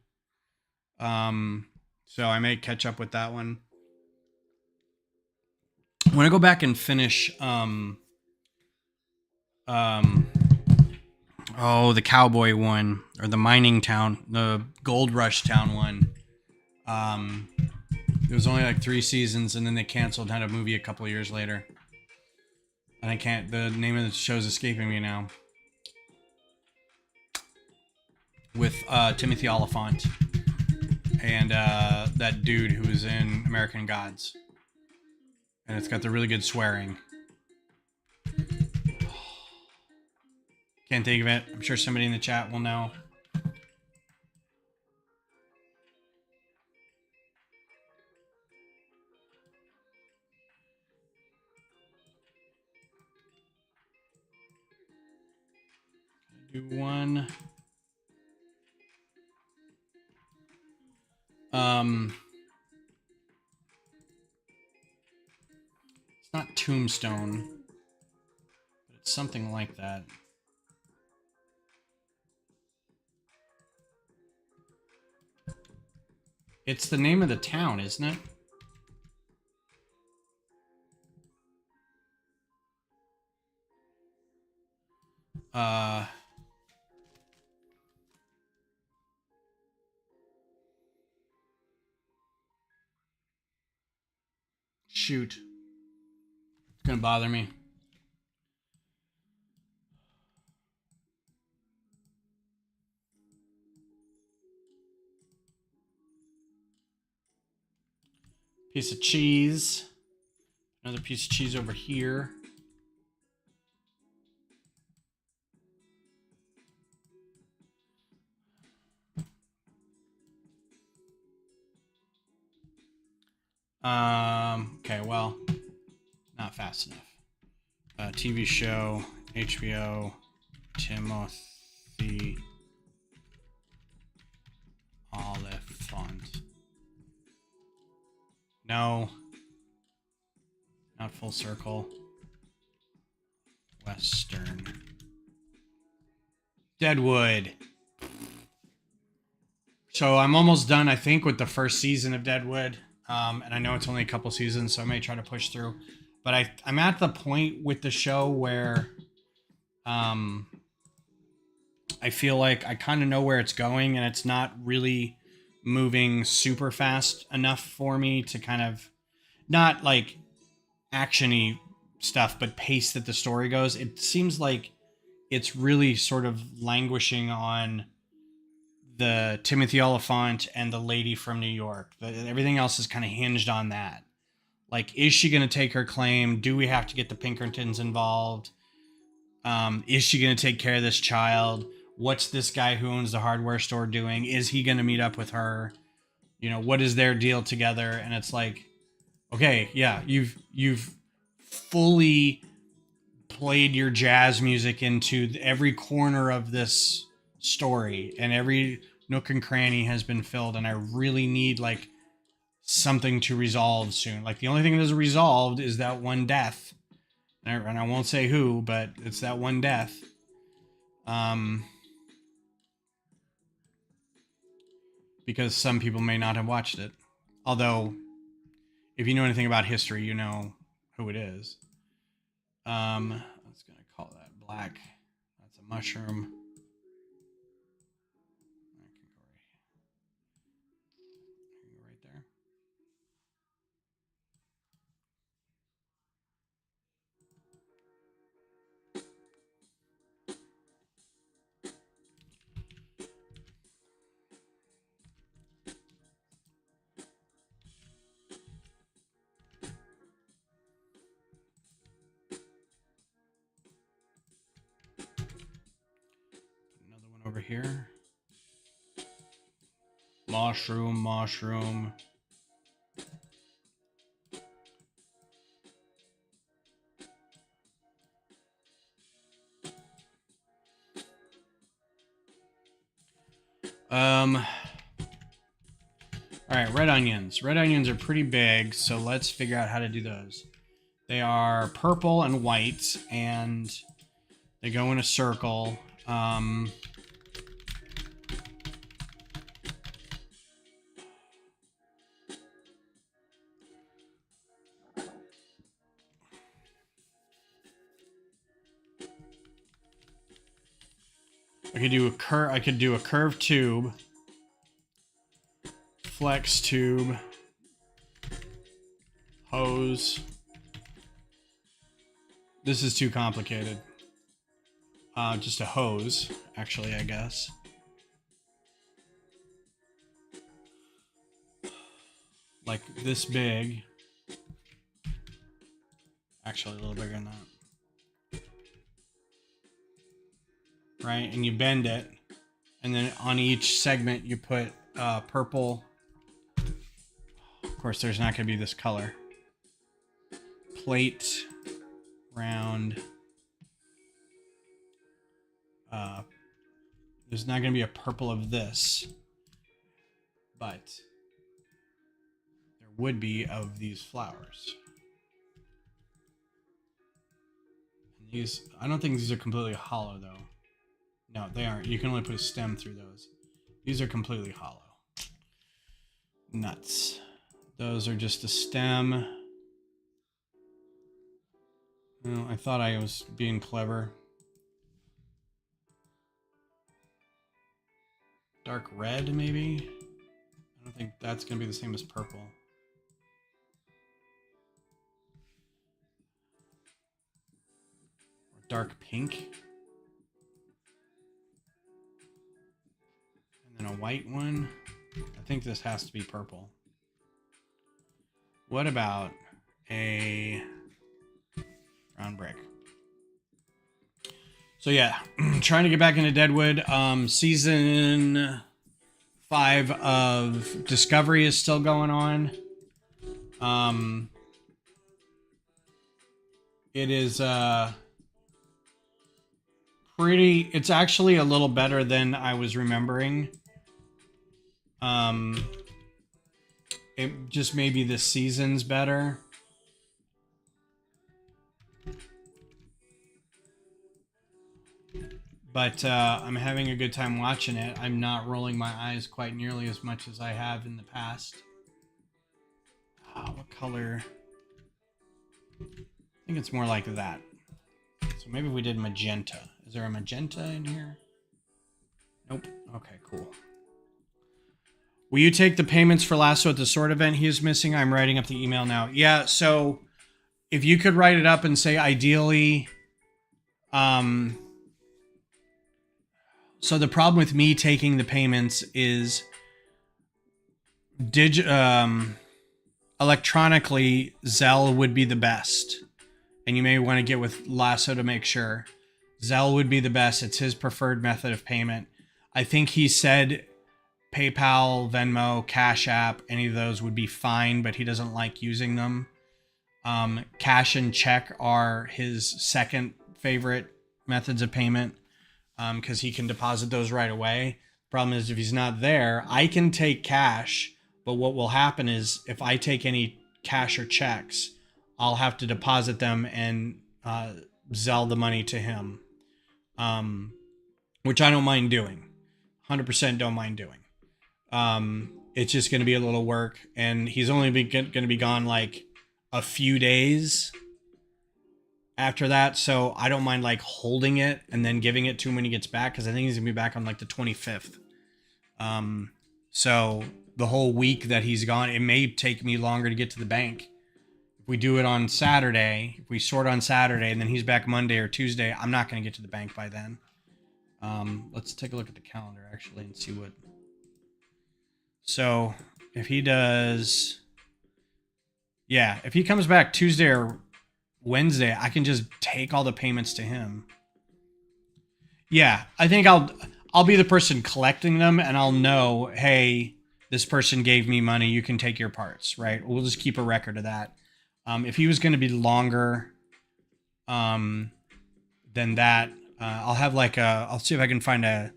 So I may catch up with that one. I want to go back and finish Oh, the cowboy one, or the mining town, the gold rush town one. Um, it was only like 3 seasons, and then they canceled. Had a movie a couple years later, and I can't. The name of the show's escaping me now. With Timothy Oliphant and that dude who was in American Gods, and it's got the really good swearing. Can't think of it. I'm sure somebody in the chat will know. Do one. It's not Tombstone, but it's something like that. It's the name of the town, isn't it? Shoot. It's gonna bother me. Piece of cheese. Another piece of cheese over here. Okay, well, not fast enough. TV show, HBO, Timothy Oliphant. No. Not Full Circle. Western. Deadwood. So I'm almost done, I think, with the first season of Deadwood. And I know it's only a couple seasons, so I may try to push through. But I'm at the point with the show where I feel like I kind of know where it's going, and it's not really moving super fast enough for me to kind of, not like action-y stuff, but pace that the story goes. It seems like it's really sort of languishing on the Timothy Oliphant and the lady from New York. Everything else is kind of hinged on that. Like, is she going to take her claim? Do we have to get the Pinkertons involved? Is she going to take care of this child? What's this guy who owns the hardware store doing? Is he going to meet up with her? You know, what is their deal together? And it's like, okay, yeah, you've fully played your jazz music into every corner of this story, and every nook and cranny has been filled, and I really need like something to resolve soon. Like, the only thing that is resolved is that one death, and I won't say who, but it's that one death. Because some people may not have watched it, although if you know anything about history, you know who it is. I was gonna call that black. That's a mushroom. Right there. Another one over here. Mushroom, mushroom. All right, red onions. Red onions are pretty big, so let's figure out how to do those. They are purple and white, and they go in a circle. I could do a curved tube, flex tube, hose. This is too complicated. Just a hose, actually, I guess. Like this big. Actually, a little bigger than that. Right? And you bend it. And then on each segment, you put purple. Of course, there's not going to be this color. Plate, round. There's not going to be a purple of this. But there would be of these flowers. And these, I don't think these are completely hollow, though. No, they aren't. You can only put a stem through those. These are completely hollow. Nuts. Those are just a stem. Well, I thought I was being clever. Dark red, maybe? I don't think that's going to be the same as purple. Or dark pink. And then a white one. I think this has to be purple. What about a round brick? So yeah, trying to get back into Deadwood. Season 5 of Discovery is still going on. It is it's actually a little better than I was remembering. It just maybe this season's better. But I'm having a good time watching it. I'm not rolling my eyes quite nearly as much as I have in the past. What color? I think it's more like that. So maybe we did magenta. Is there a magenta in here? Nope. Okay, cool. Will you take the payments for Lasso at the sword event he is missing? I'm writing up the email now. Yeah, so if you could write it up and say ideally... So the problem with me taking the payments is electronically, Zelle would be the best. And you may want to get with Lasso to make sure. Zelle would be the best. It's his preferred method of payment. I think he said PayPal, Venmo, Cash App, any of those would be fine, but he doesn't like using them. Cash and check are his second favorite methods of payment. Because he can deposit those right away. Problem is, if he's not there, I can take cash, but what will happen is if I take any cash or checks, I'll have to deposit them and Zelle the money to him, which I don't mind doing. 100% don't mind doing. It's just going to be a little work, and he's only going to be gone like a few days after that, so I don't mind like holding it and then giving it to him when he gets back, because I think he's gonna be back on like the 25th. So the whole week that he's gone, it may take me longer to get to the bank. If we do it on Saturday, if we sort on Saturday and then he's back Monday or Tuesday, I'm not gonna get to the bank by then. Let's take a look at the calendar actually and see what. So if he does, yeah, if he comes back Tuesday or Wednesday, I can just take all the payments to him. Yeah, I think I'll be the person collecting them, and I'll know, hey, this person gave me money, you can take your parts, right? We'll just keep a record of that. If he was going to be longer than that, I'll have like I'll see if I can find a,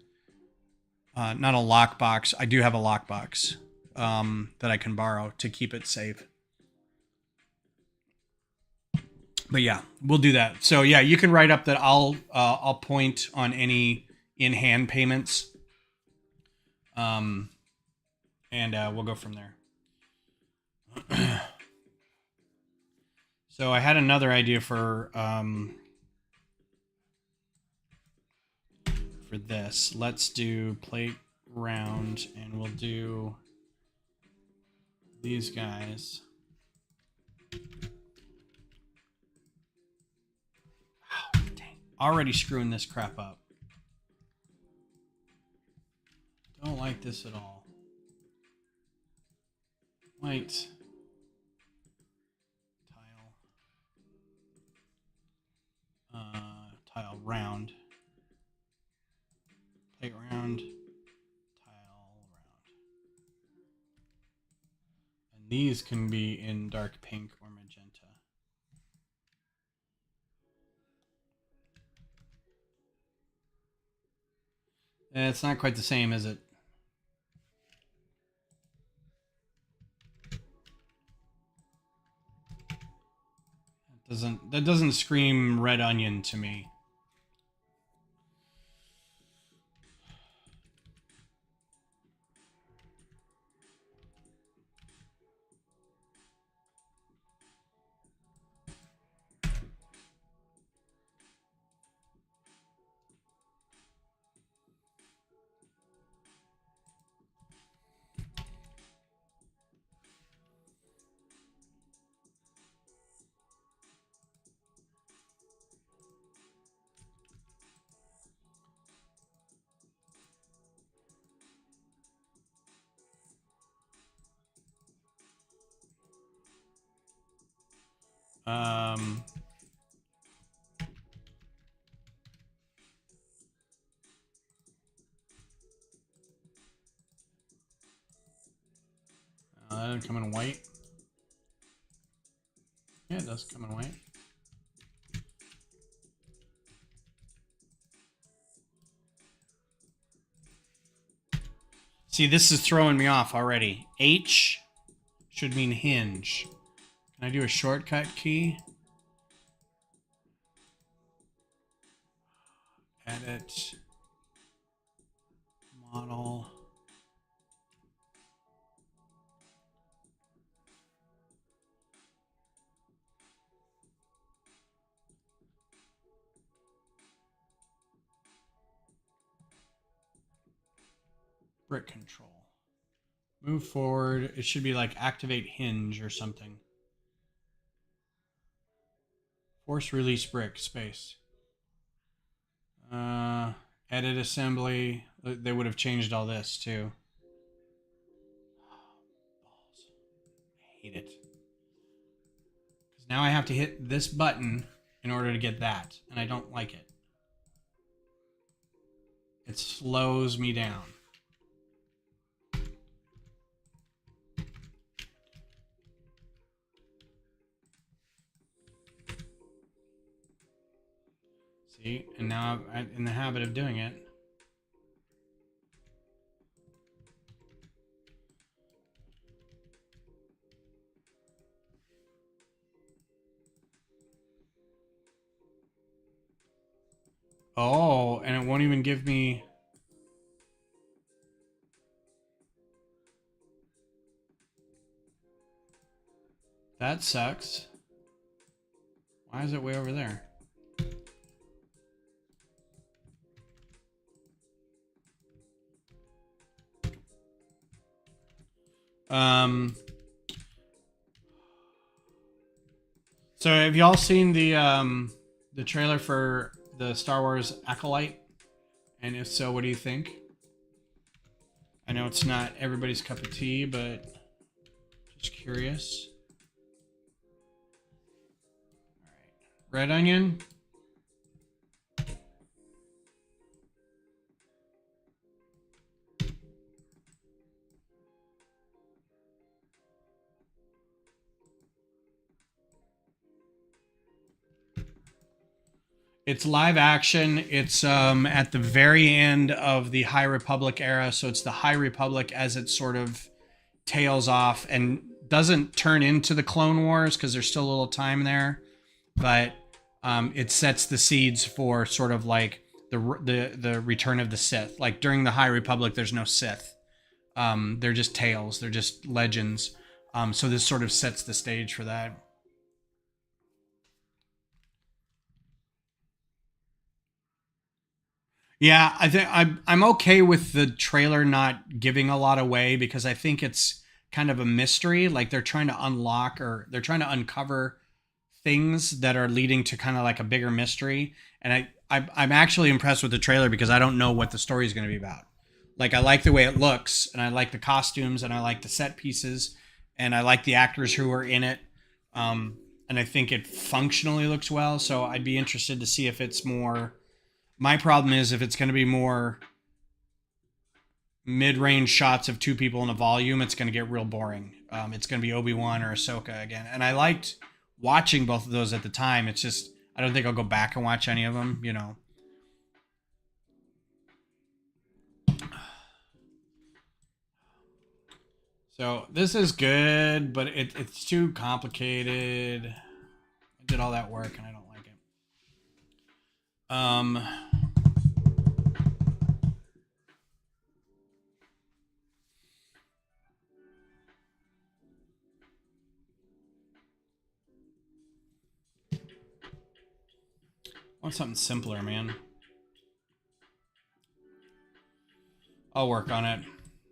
not a lockbox. I do have a lockbox that I can borrow to keep it safe. But yeah, we'll do that. So yeah, you can write up that I'll point on any in-hand payments, and we'll go from there. So I had another idea for for this. Let's do plate round, and we'll do these guys. Oh, dang. Already screwing this crap up. Don't like this at all. White. Tile round. Plate round. Tile round. And these can be in dark pink or magenta. And it's not quite the same, is it? That doesn't scream red onion to me. That doesn't come in white. Yeah, it does come in white. See, this is throwing me off already. H should mean hinge. Can I do a shortcut key? Edit. Model. Brick control. Move forward. It should be like activate hinge or something. Force release brick space. Edit assembly. They would have changed all this too. Balls. I hate it. Because now I have to hit this button in order to get that, and I don't like it. It slows me down. See, and now I'm in the habit of doing it. Oh, and it won't even give me... That sucks. Why is it way over there? So have y'all seen the trailer for the Star Wars Acolyte? And if so, what do you think? I know it's not everybody's cup of tea, but just curious. All right. Red onion. It's live action. It's at the very end of the High Republic era. So it's the High Republic as it sort of tails off and doesn't turn into the Clone Wars because there's still a little time there. But it sets the seeds for sort of like the return of the Sith. Like during the High Republic, there's no Sith. They're just tales. They're just legends. So this sort of sets the stage for that. Yeah, I think I'm okay with the trailer not giving a lot away because I think it's kind of a mystery. Like they're trying to unlock or they're trying to uncover things that are leading to kind of like a bigger mystery. And I'm actually impressed with the trailer because I don't know what the story is going to be about. Like I like the way it looks, and I like the costumes, and I like the set pieces, and I like the actors who are in it. And I think it functionally looks well. So I'd be interested to see if it's more. My problem is if it's going to be more mid-range shots of two people in a volume, it's going to get real boring. It's going to be Obi-Wan or Ahsoka again, and I liked watching both of those at the time. It's just I don't think I'll go back and watch any of them. You know. So this is good, but it's too complicated. I did all that work and I don't like it. I want something simpler, man. I'll work on it.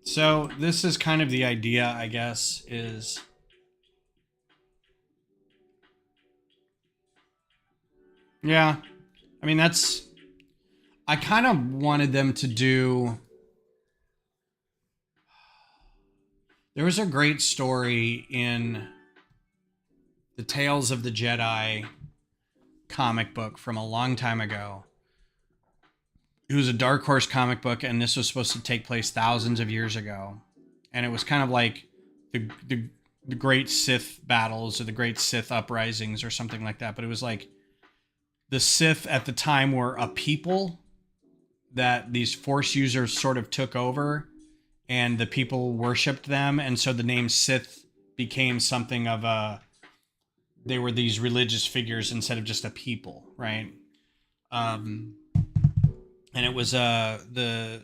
So this is kind of the idea, I guess, is yeah. I mean that's I kind of wanted them to do there was a great story in the Tales of the Jedi comic book from a long time ago. It was a Dark Horse comic book, and this was supposed to take place thousands of years ago. And it was kind of like the great Sith battles or the great Sith uprisings or something like that. But it was like the Sith at the time were a people that these Force users sort of took over, and the people worshipped them. And so the name Sith became something of a, they were these religious figures instead of just a people, right? And it was the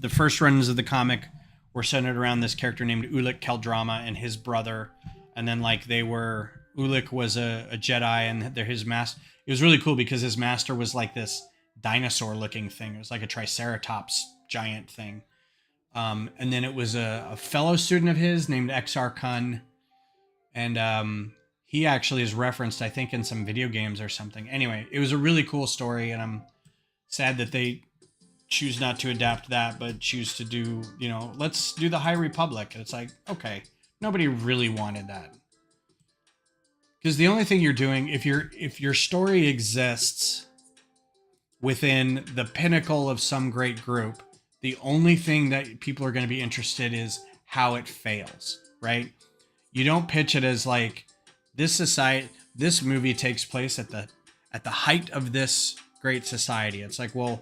first runs of the comic were centered around this character named Ulic Keldrama and his brother, and then like they were Ulic was a Jedi and they're his master. It was really cool because his master was like this dinosaur looking thing. It was like a Triceratops giant thing. And then it was a fellow student of his named Exar Kun, and he actually is referenced, I think, in some video games or something. Anyway, it was a really cool story, and I'm sad that they choose not to adapt that, but choose to do, you know, let's do the High Republic. And it's like, okay, nobody really wanted that. Because the only thing you're doing, if your story exists within the pinnacle of some great group, the only thing that people are going to be interested in is how it fails, right? You don't pitch it as like this movie takes place at the height of this great society. It's like, well,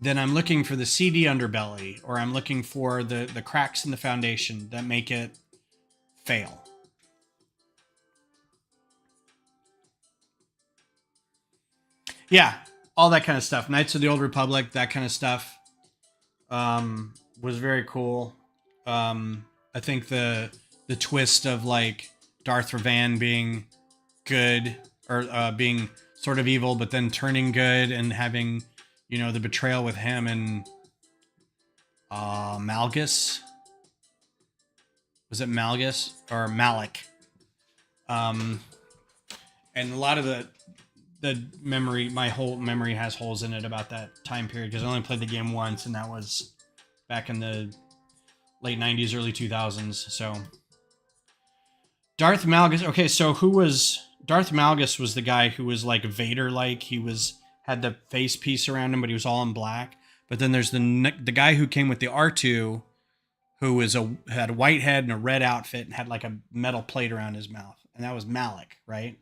then I'm looking for the seedy underbelly, or I'm looking for the cracks in the foundation that make it fail. Yeah, all that kind of stuff. Knights of the Old Republic, that kind of stuff, was very cool. I think the twist of like Darth Revan being good or being sort of evil, but then turning good and having, you know, the betrayal with him and Malgus. Was it Malgus or Malik? And a lot of the memory, my whole memory has holes in it about that time period because I only played the game once, and that was back in the late 90s, early 2000s. So Darth Malgus. Okay, so who was Darth Malgus? Was the guy who was like Vader-like. He had the face piece around him, but he was all in black. But then there's the guy who came with the R2, who had a white head and a red outfit and had like a metal plate around his mouth, and that was Malik, right?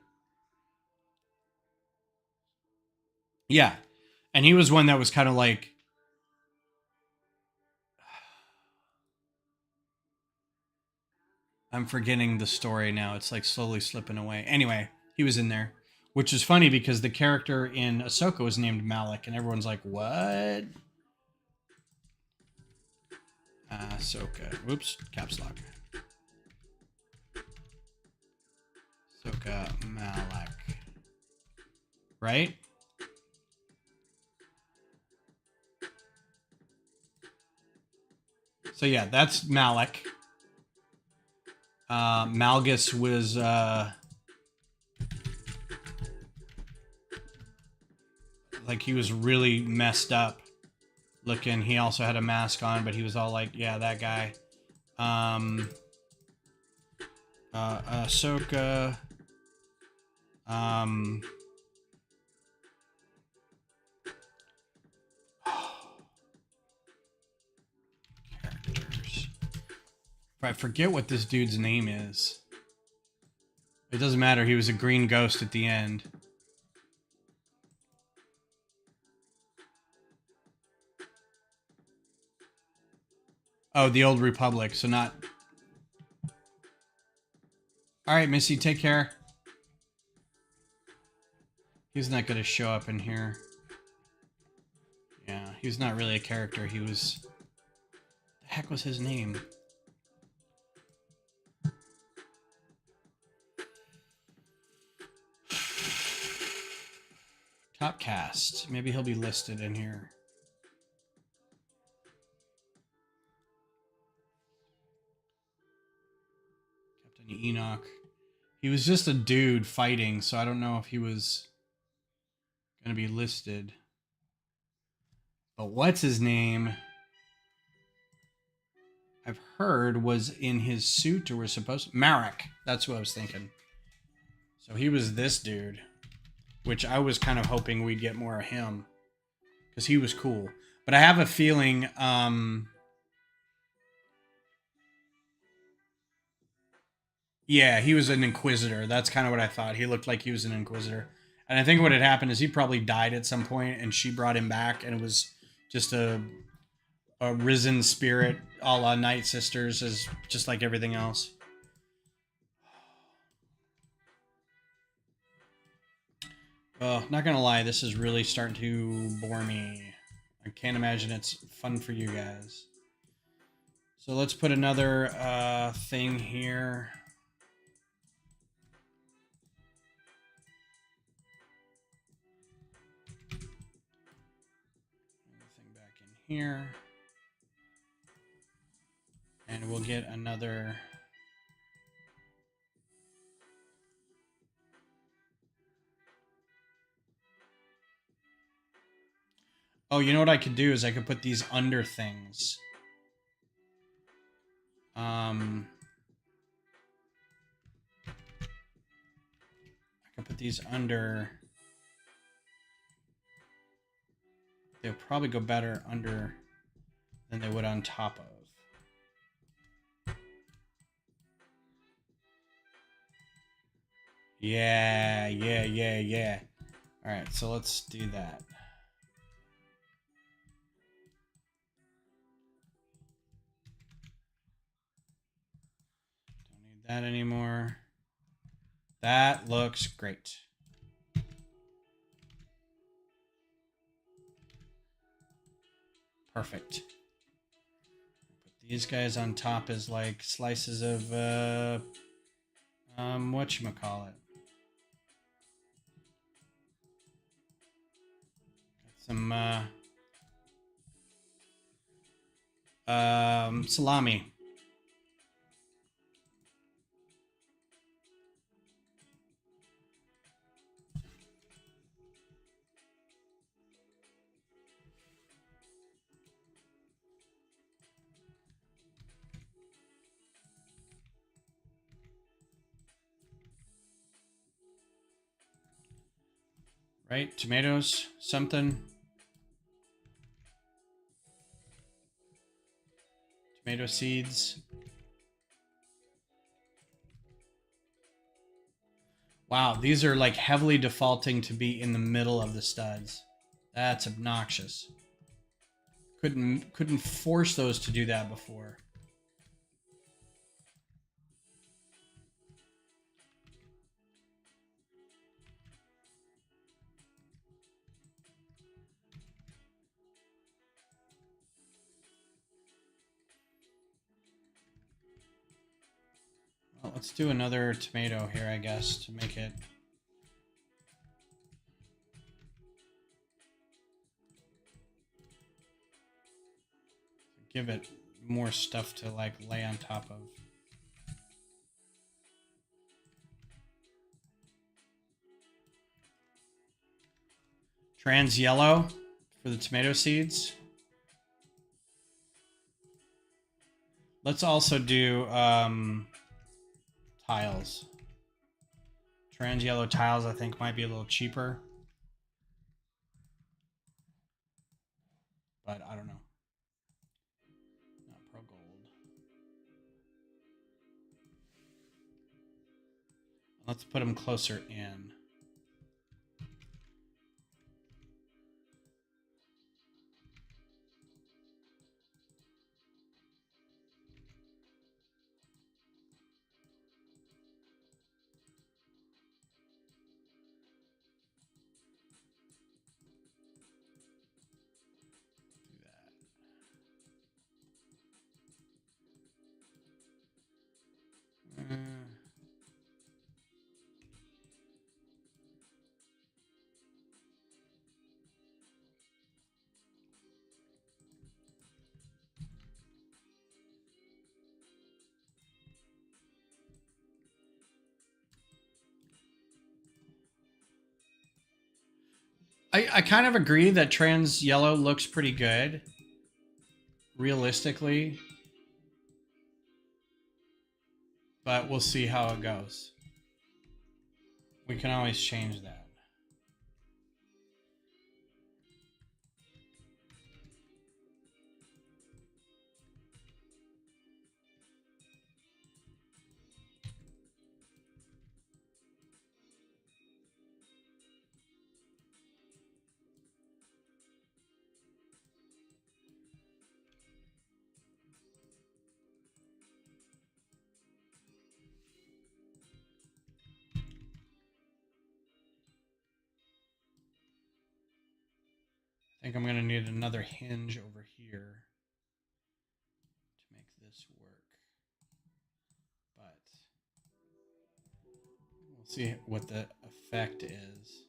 Yeah, and he was one that was kind of like, I'm forgetting the story now. It's like slowly slipping away. Anyway, he was in there, which is funny because the character in Ahsoka was named Malik, and everyone's like, "What?" Ahsoka. Whoops, caps lock. Ahsoka Malik. Right? So yeah, that's Malik. Malgus was like he was really messed up looking. He also had a mask on, but he was all like, yeah, that guy. Ahsoka. Characters. I forget what this dude's name is. It doesn't matter. He was a green ghost at the end. Oh, the Old Republic. So not... All right, Missy, take care. He's not going to show up in here. Yeah, he's not really a character. He was... The heck was his name? Top cast. Maybe he'll be listed in here. Captain Enoch. He was just a dude fighting, so I don't know if he was going to be listed. But what's his name? I've heard was in his suit, or was supposed to... Marek. That's what I was thinking. So he was this dude, which I was kind of hoping we'd get more of him, because he was cool. But I have a feeling... Yeah, he was an Inquisitor. That's kind of what I thought. He looked like he was an Inquisitor. And I think what had happened is he probably died at some point, and she brought him back, and it was just a risen spirit a la Night Sisters, is just like everything else. Oh, not gonna lie, this is really starting to bore me. I can't imagine it's fun for you guys. So let's put another thing here. Here, and we'll get another you know what I could do is I could put these under things. I could put these under. They'll probably go better under than they would on top of. Yeah. All right, so let's do that. Don't need that anymore. That looks great. Perfect. Put these guys on top as like slices of whatchamacallit. Got some salami. Right? Tomatoes, something. Tomato seeds. Wow, these are like heavily defaulting to be in the middle of the studs. That's obnoxious. Couldn't force those to do that before. Well, let's do another tomato here, I guess, to make it. Give it more stuff to like lay on top of. Trans yellow for the tomato seeds. Let's also do tiles. Trans yellow tiles I think might be a little cheaper. But I don't know. Not pro gold. Let's put them closer in. I kind of agree that trans yellow looks pretty good, realistically. But we'll see how it goes. We can always change that. I think I'm going to need another hinge over here to make this work. But we'll see what the effect is.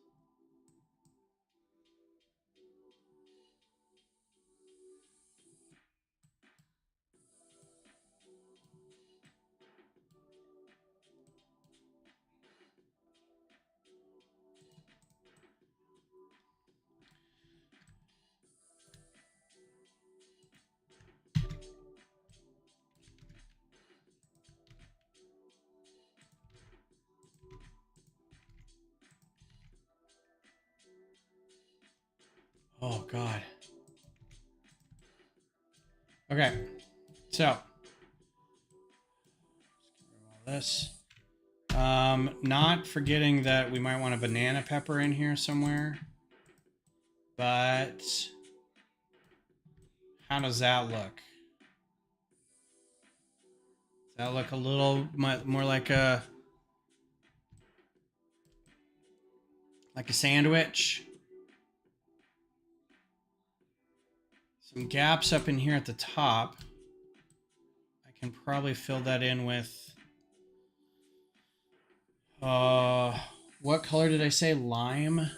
Oh, God. Okay. So. Let's get rid of all this. Not forgetting that we might want a banana pepper in here somewhere. But how does that look? Does that look a little more like a sandwich? Some gaps up in here at the top. I can probably fill that in with what color did I say? Lime.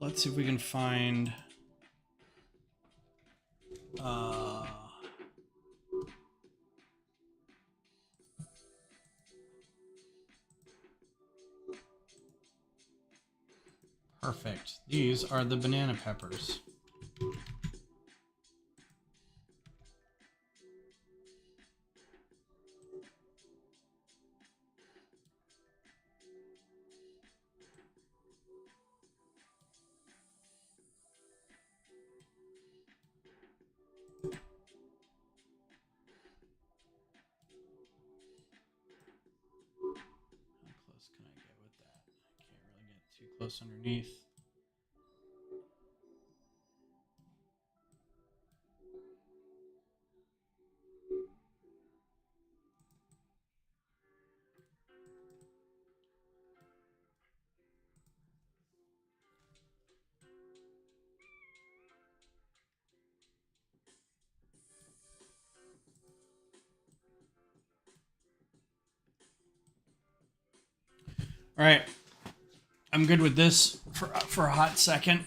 Let's see if we can find perfect. These are the banana peppers. Close underneath. All right. I'm good with this for a hot second.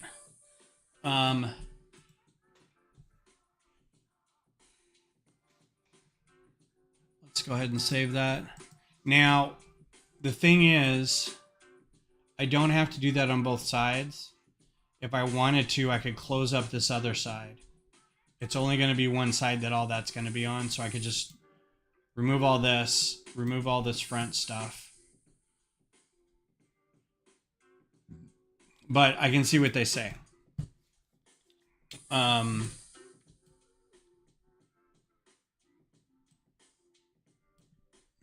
Let's go ahead and save that. Now, the thing is, I don't have to do that on both sides. If I wanted to, I could close up this other side. It's only going to be one side that all that's going to be on, so I could just remove all this front stuff. But I can see what they say.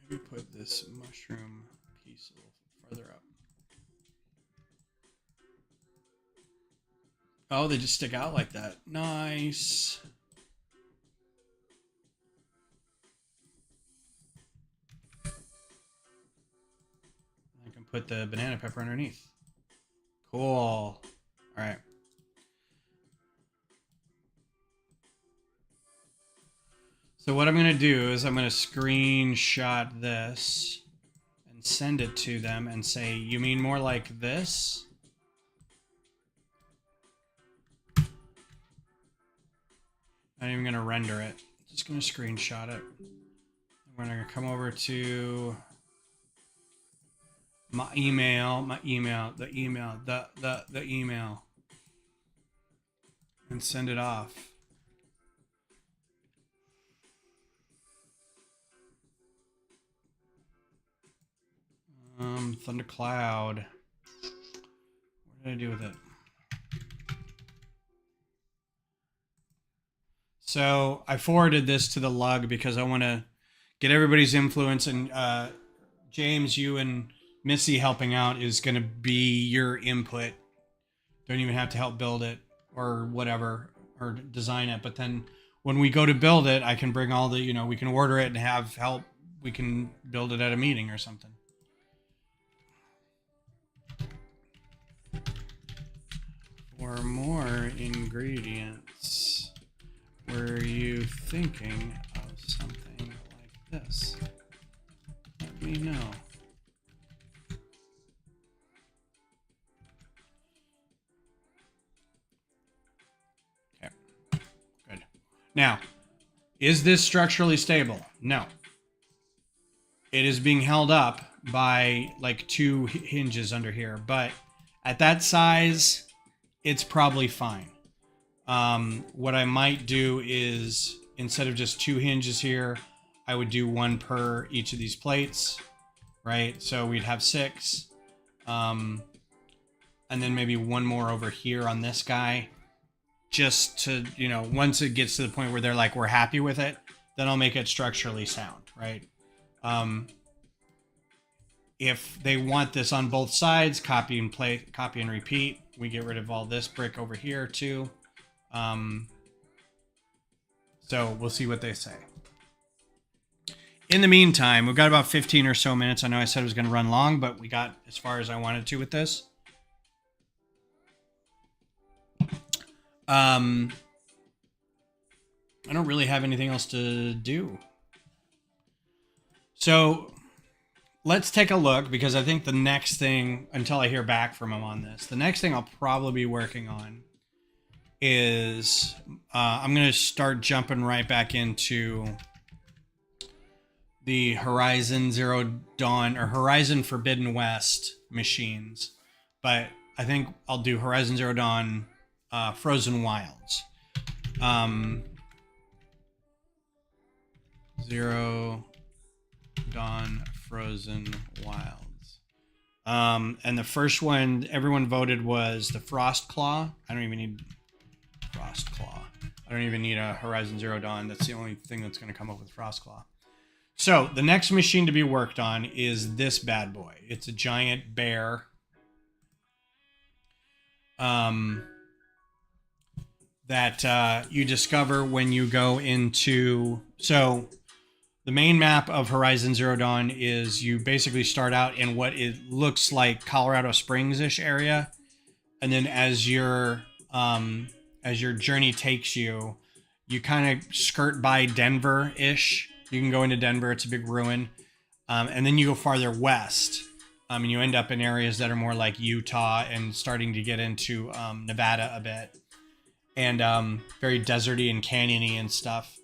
Maybe put this mushroom piece a little further up. Oh, they just stick out like that. Nice. I can put the banana pepper underneath. Cool. All right. So what I'm going to do is I'm going to screenshot this and send it to them and say, you mean more like this? I'm not even going to render it. Just going to screenshot it. I'm going to come over to the email, and send it off. Thundercloud. What did I do with it? So I forwarded this to the lug because I want to get everybody's influence, and James, you and Missy helping out is going to be your input. Don't even have to help build it or whatever, or design it. But then when we go to build it, I can bring all the, we can order it and have help. We can build it at a meeting or something. For more ingredients, were you thinking of something like this? Let me know. Okay, good. Now, is this structurally stable? No. It is being held up by like 2 hinges under here, but at that size, it's probably fine. What I might do is, instead of just 2 hinges here, I would do 1 per each of these plates, right? So we'd have 6. And then maybe 1 more over here on this guy, just to, once it gets to the point where they're like, we're happy with it, then I'll make it structurally sound, right? If they want this on both sides, copy and repeat. We get rid of all this brick over here too. So we'll see what they say. In the meantime, we've got about 15 or so minutes. I know I said it was going to run long, but we got as far as I wanted to with this. I don't really have anything else to do. So let's take a look, because I think the next thing, until I hear back from him on this, the next thing I'll probably be working on is I'm going to start jumping right back into the Horizon Zero Dawn or Horizon Forbidden West machines. But I think I'll do Horizon Zero Dawn Frozen Wilds. Zero Dawn Frozen Wilds. And the first one everyone voted was the Frost Claw. I don't even need Frost Claw. I don't even need a Horizon Zero Dawn. That's the only thing that's going to come up with Frost Claw. So the next machine to be worked on is this bad boy. It's a giant bear. That you discover when you go into... So the main map of Horizon Zero Dawn is you basically start out in what it looks like Colorado Springs-ish area. And then as your journey takes you, you kind of skirt by Denver-ish. You can go into Denver. It's a big ruin. And then you go farther west. And you end up in areas that are more like Utah and starting to get into Nevada a bit. And very deserty and canyony and stuff.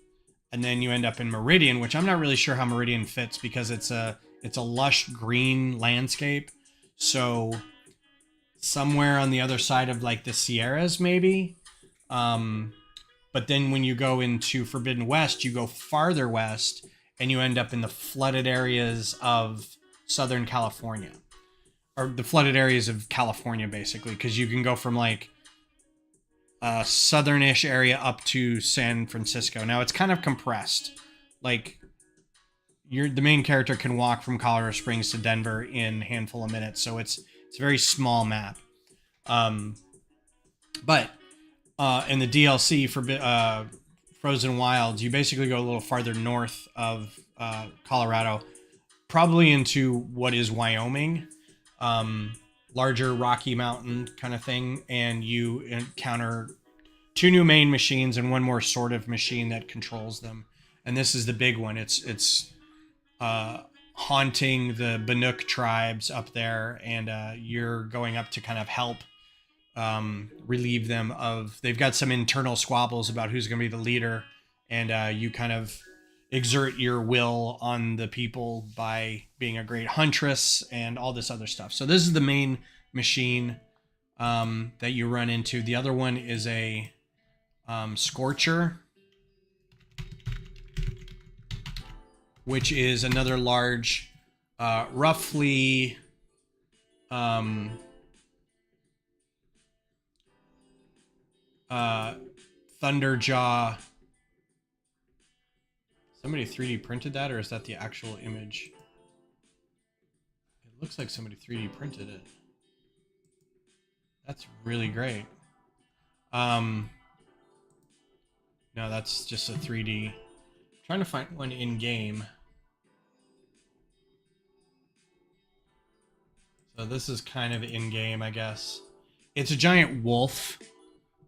and then you end up in Meridian, which I'm not really sure how Meridian fits because it's a lush green landscape. So somewhere on the other side of like the Sierras, maybe. But then when you go into Forbidden West, you go farther west and you end up in the flooded areas of Southern California, or the flooded areas of California, basically, because you can go from like a southern-ish area up to San Francisco. Now it's kind of compressed. Like the main character can walk from Colorado Springs to Denver in a handful of minutes, so it's a very small map. But in the DLC for Frozen Wilds, you basically go a little farther north of Colorado, probably into what is Wyoming, larger Rocky Mountain kind of thing, and you encounter 2 new main machines and 1 more sort of machine that controls them. And this is the big one. It's haunting the Bannock tribes up there, and you're going up to kind of help relieve them of, they've got some internal squabbles about who's going to be the leader, and you kind of exert your will on the people by being a great huntress and all this other stuff. So this is the main machine that you run into. The other one is a Scorcher, which is another large, roughly Thunderjaw. Somebody 3D printed that, or is that the actual image? It looks like somebody 3D printed it. That's really great. No, that's just a 3D. I'm trying to find one in game. So this is kind of in game, I guess. It's a giant wolf.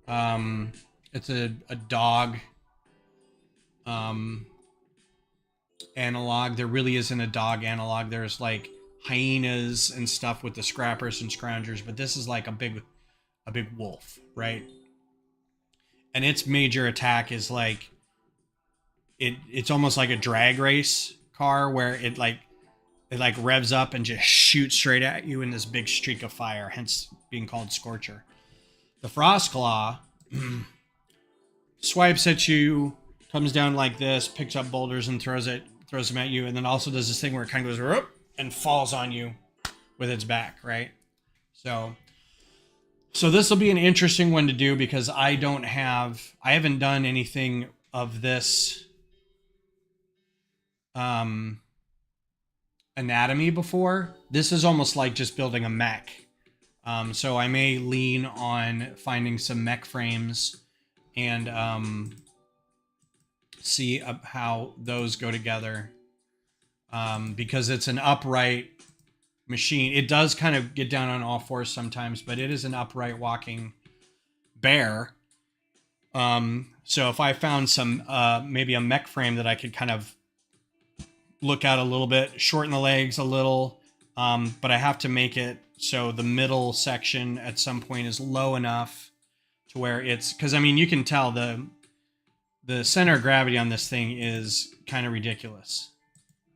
It's a dog analog. There really isn't a dog analog. There's like hyenas and stuff with the scrappers and scroungers, but this is like a big wolf, right? And its major attack is like it's almost like a drag race car where it revs up and just shoots straight at you in this big streak of fire, hence being called Scorcher. The Frostclaw swipes at you, comes down like this, picks up boulders and throws them at you, and then also does this thing where it kind of goes and falls on you with its back, right? So this will be an interesting one to do because I haven't done anything of this anatomy before. This is almost like just building a mech. So I may lean on finding some mech frames and see how those go together. Because it's an upright machine. It does kind of get down on all fours sometimes, but it is an upright walking bear. So if I found some, maybe a mech frame that I could kind of look at a little bit, shorten the legs a little, but I have to make it so the middle section at some point is low enough to where it's, because I mean, you can tell the center of gravity on this thing is kind of ridiculous.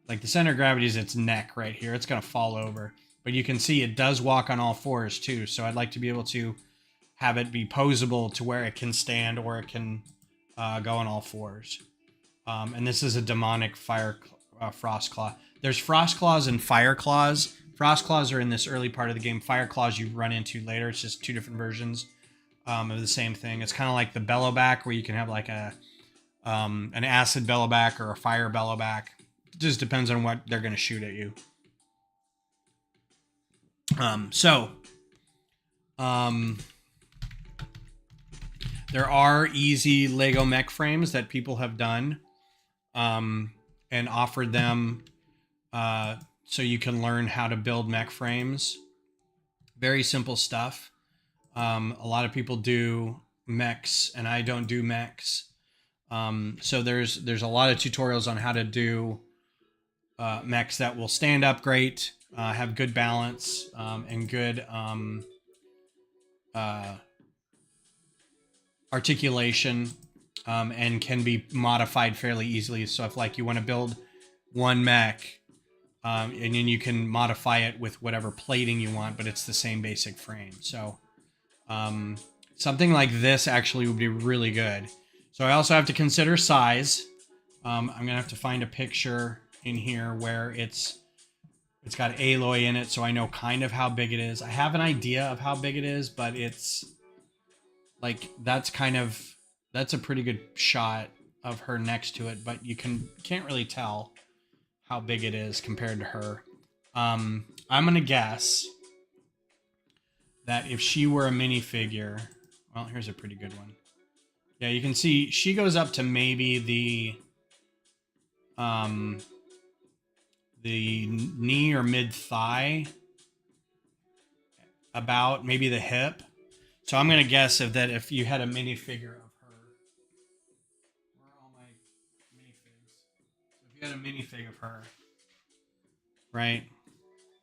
Like the center of gravity is its neck right here. It's going to fall over, but you can see it does walk on all fours too. So I'd like to be able to have it be posable to where it can stand or it can go on all fours. And this is a demonic frost claw. There's frost claws and fire claws. Frost claws are in this early part of the game. Fire claws you run into later. It's just 2 different versions of the same thing. It's kind of like the bellowback, where you can have like an acid bellowback or a fire bellowback. It just depends on what they're going to shoot at you. There are easy Lego mech frames that people have done and offered them so you can learn how to build mech frames. Very simple stuff. A lot of people do mechs, and I don't do mechs. So there's a lot of tutorials on how to do mechs that will stand up great, have good balance, and good articulation. and can be modified fairly easily. So if like you want to build one mech, and then you can modify it with whatever plating you want, but it's the same basic frame. So something like this actually would be really good. So I also have to consider size. I'm gonna have to find a picture in here where it's got alloy in it, so I know kind of how big it is. I have an idea of how big it is, but it's like that's a pretty good shot of her next to it, but you can't really tell how big it is compared to her. I'm gonna guess that if she were a minifigure, well, here's a pretty good one. Yeah, you can see she goes up to maybe the knee or mid thigh, about maybe the hip. So I'm gonna guess if you had a minifigure of her, where are all my minifigs? So if you had a minifig of her, right?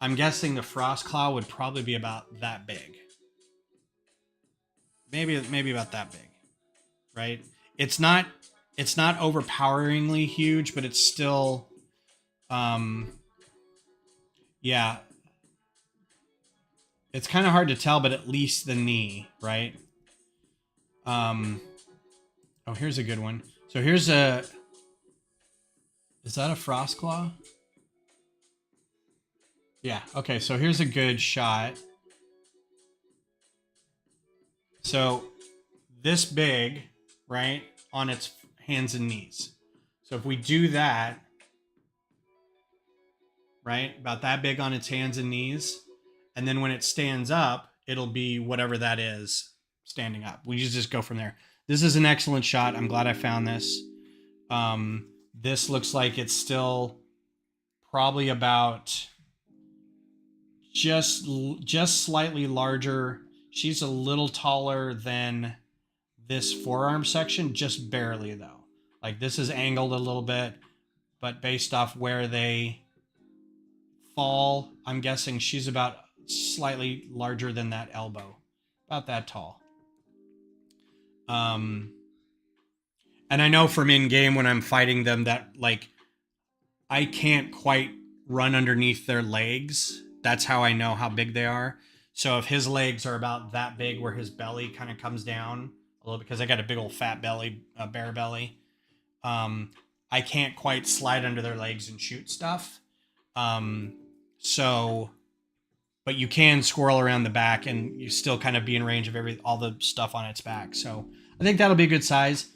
I'm guessing the frost claw would probably be about that big. Maybe about that big, right? It's not overpoweringly huge, but it's still, yeah. It's kind of hard to tell, but at least the knee, right? Oh, here's a good one. So is that a frost claw? Yeah, okay, so here's a good shot. So this big, right, on its hands and knees. So if we do that, right, about that big on its hands and knees, and then when it stands up, it'll be whatever that is standing up. We just go from there. This is an excellent shot. I'm glad I found this. This looks like it's still probably about just slightly larger. She's a little taller than this forearm section, just barely though. Like this is angled a little bit, but based off where they fall, I'm guessing she's about slightly larger than that elbow, about that tall. And I know from in-game when I'm fighting them that like I can't quite run underneath their legs. That's how I know how big they are. So if his legs are about that big where his belly kind of comes down a little, because I got a big old fat belly, bear belly, I can't quite slide under their legs and shoot stuff. But you can swirl around the back and you still kind of be in range of all the stuff on its back. So I think that'll be a good size.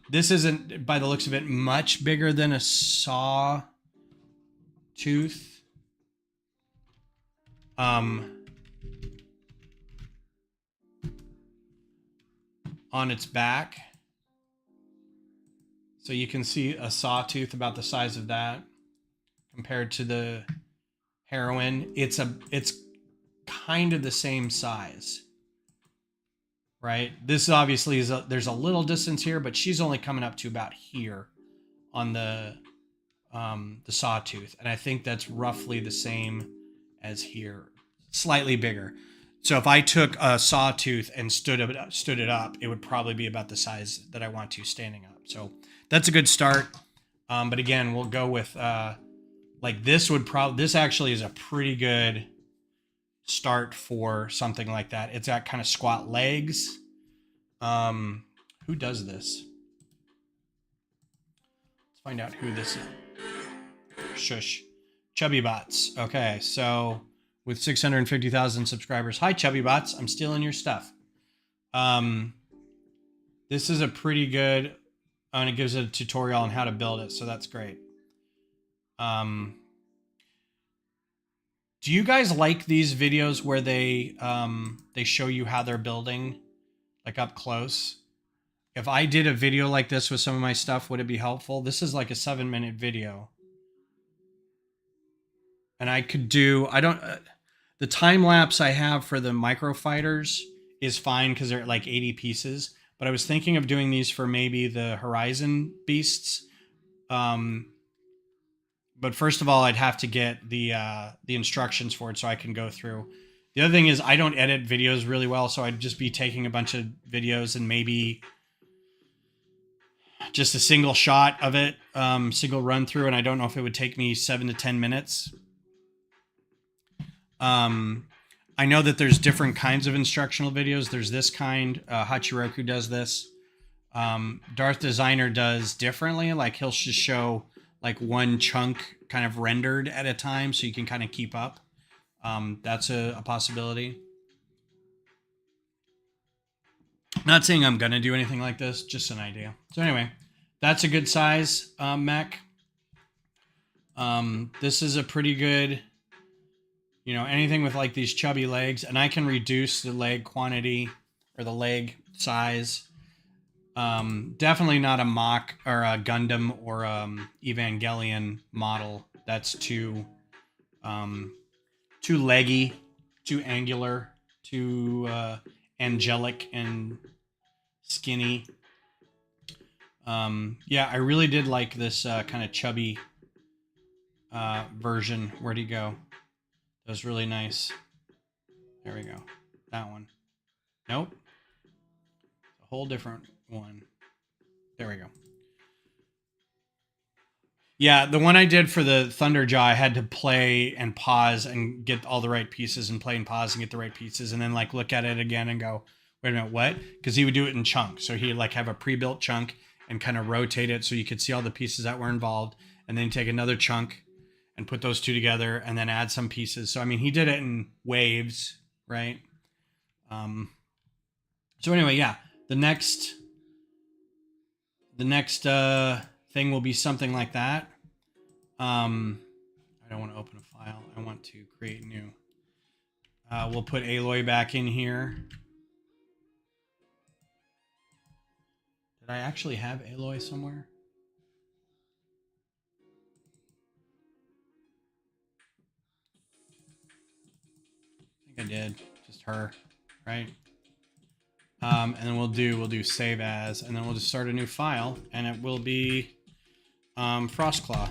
This isn't, by the looks of it, much bigger than a saw tooth. On its back. So you can see a sawtooth about the size of that compared to the heroine. It's kind of the same size, right? This obviously is there's a little distance here, but she's only coming up to about here on the sawtooth, and I think that's roughly the same as here, slightly bigger. So if I took a sawtooth and stood it up, it would probably be about the size that I want to standing up. So that's a good start. But again, we'll go with like this this actually is a pretty good start for something like that. It's got kind of squat legs. Who does this? Let's find out who this is. Shush. Chubby Bots. Okay, so with 650,000 subscribers. Hi, Chubby Bots. I'm stealing your stuff. This is a pretty good, and it gives a tutorial on how to build it, so that's great. Do you guys like these videos where they show you how they're building, like up close? If I did a video like this with some of my stuff, would it be helpful? This is like a 7-minute video. And I could do, the time lapse I have for the micro fighters is fine because they're like 80 pieces. But I was thinking of doing these for maybe the Horizon beasts. But first of all, I'd have to get the instructions for it so I can go through. The other thing is I don't edit videos really well, so I'd just be taking a bunch of videos and maybe just a single shot of it, single run through, and I don't know if it would take me 7 to 10 minutes. I know that there's different kinds of instructional videos. There's this kind. Hachiroku does this. Darth Designer does differently. Like he'll just show like one chunk kind of rendered at a time, so you can kind of keep up. That's a possibility. Not saying I'm gonna do anything like this, just an idea. So anyway, that's a good size mech. This is a pretty good, you know, anything with like these chubby legs, and I can reduce the leg quantity or the leg size. Definitely not a MOC or a Gundam or Evangelion model. That's too leggy, too angular, too angelic and skinny. Yeah, I really did like this kind of chubby version. Where'd he go? That was really nice. There we go. That one. Nope. A whole different one. There we go. Yeah, the one I did for the Thunderjaw, I had to play and pause and get all the right pieces, and play and pause and get the right pieces, and then like look at it again and go, wait a minute, what? Because he would do it in chunks. So he'd like have a pre-built chunk and kind of rotate it so you could see all the pieces that were involved, and then take another chunk and put those two together and then add some pieces. So I mean, he did it in waves, right? So anyway, yeah, the next thing will be something like that. I don't want to open a file. I want to create new. We'll put Aloy back in here. Did I actually have Aloy somewhere? I think I did. Just her, right? And then we'll do save as, and then we'll just start a new file, and it will be Frostclaw.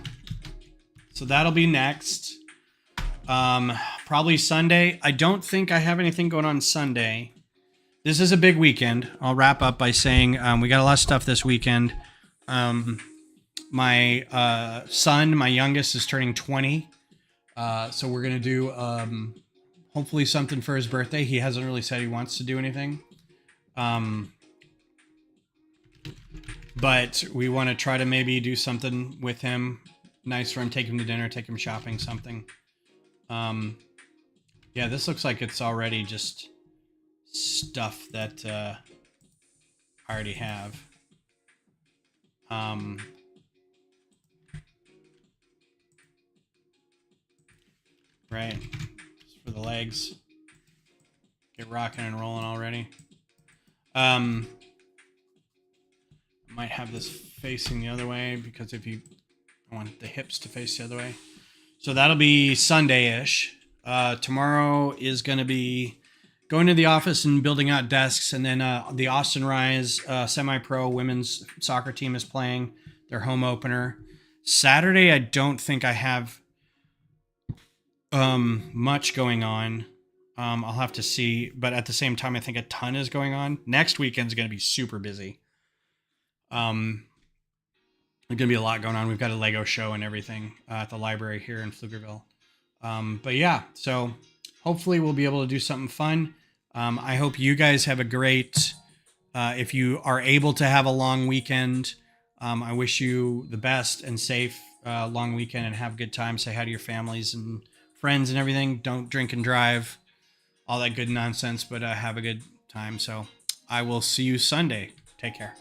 So that'll be next. Probably Sunday. I don't think I have anything going on Sunday. This is a big weekend. I'll wrap up by saying we got a lot of stuff this weekend. My son, my youngest, is turning 20. So we're going to do hopefully something for his birthday. He hasn't really said he wants to do anything. But we want to try to maybe do something with him. Nice for him. Take him to dinner, take him shopping, something. Yeah, this looks like it's already just stuff that I already have. Right. Just for the legs. Get rocking and rolling already. I might have this facing the other way because I want the hips to face the other way. So that'll be Sunday-ish. Tomorrow is going to be going to the office and building out desks, and then the Austin Rise semi-pro women's soccer team is playing their home opener. Saturday, I don't think I have much going on. I'll have to see, but at the same time, I think a ton is going on. Next weekend is going to be super busy. There's going to be a lot going on. We've got a Lego show and everything at the library here in Pflugerville. But yeah, so hopefully we'll be able to do something fun. I hope you guys have a great, if you are able to have a long weekend, I wish you the best and safe long weekend, and have a good time. Say hi to your families and friends and everything. Don't drink and drive, all that good nonsense, but have a good time. So I will see you Sunday. Take care.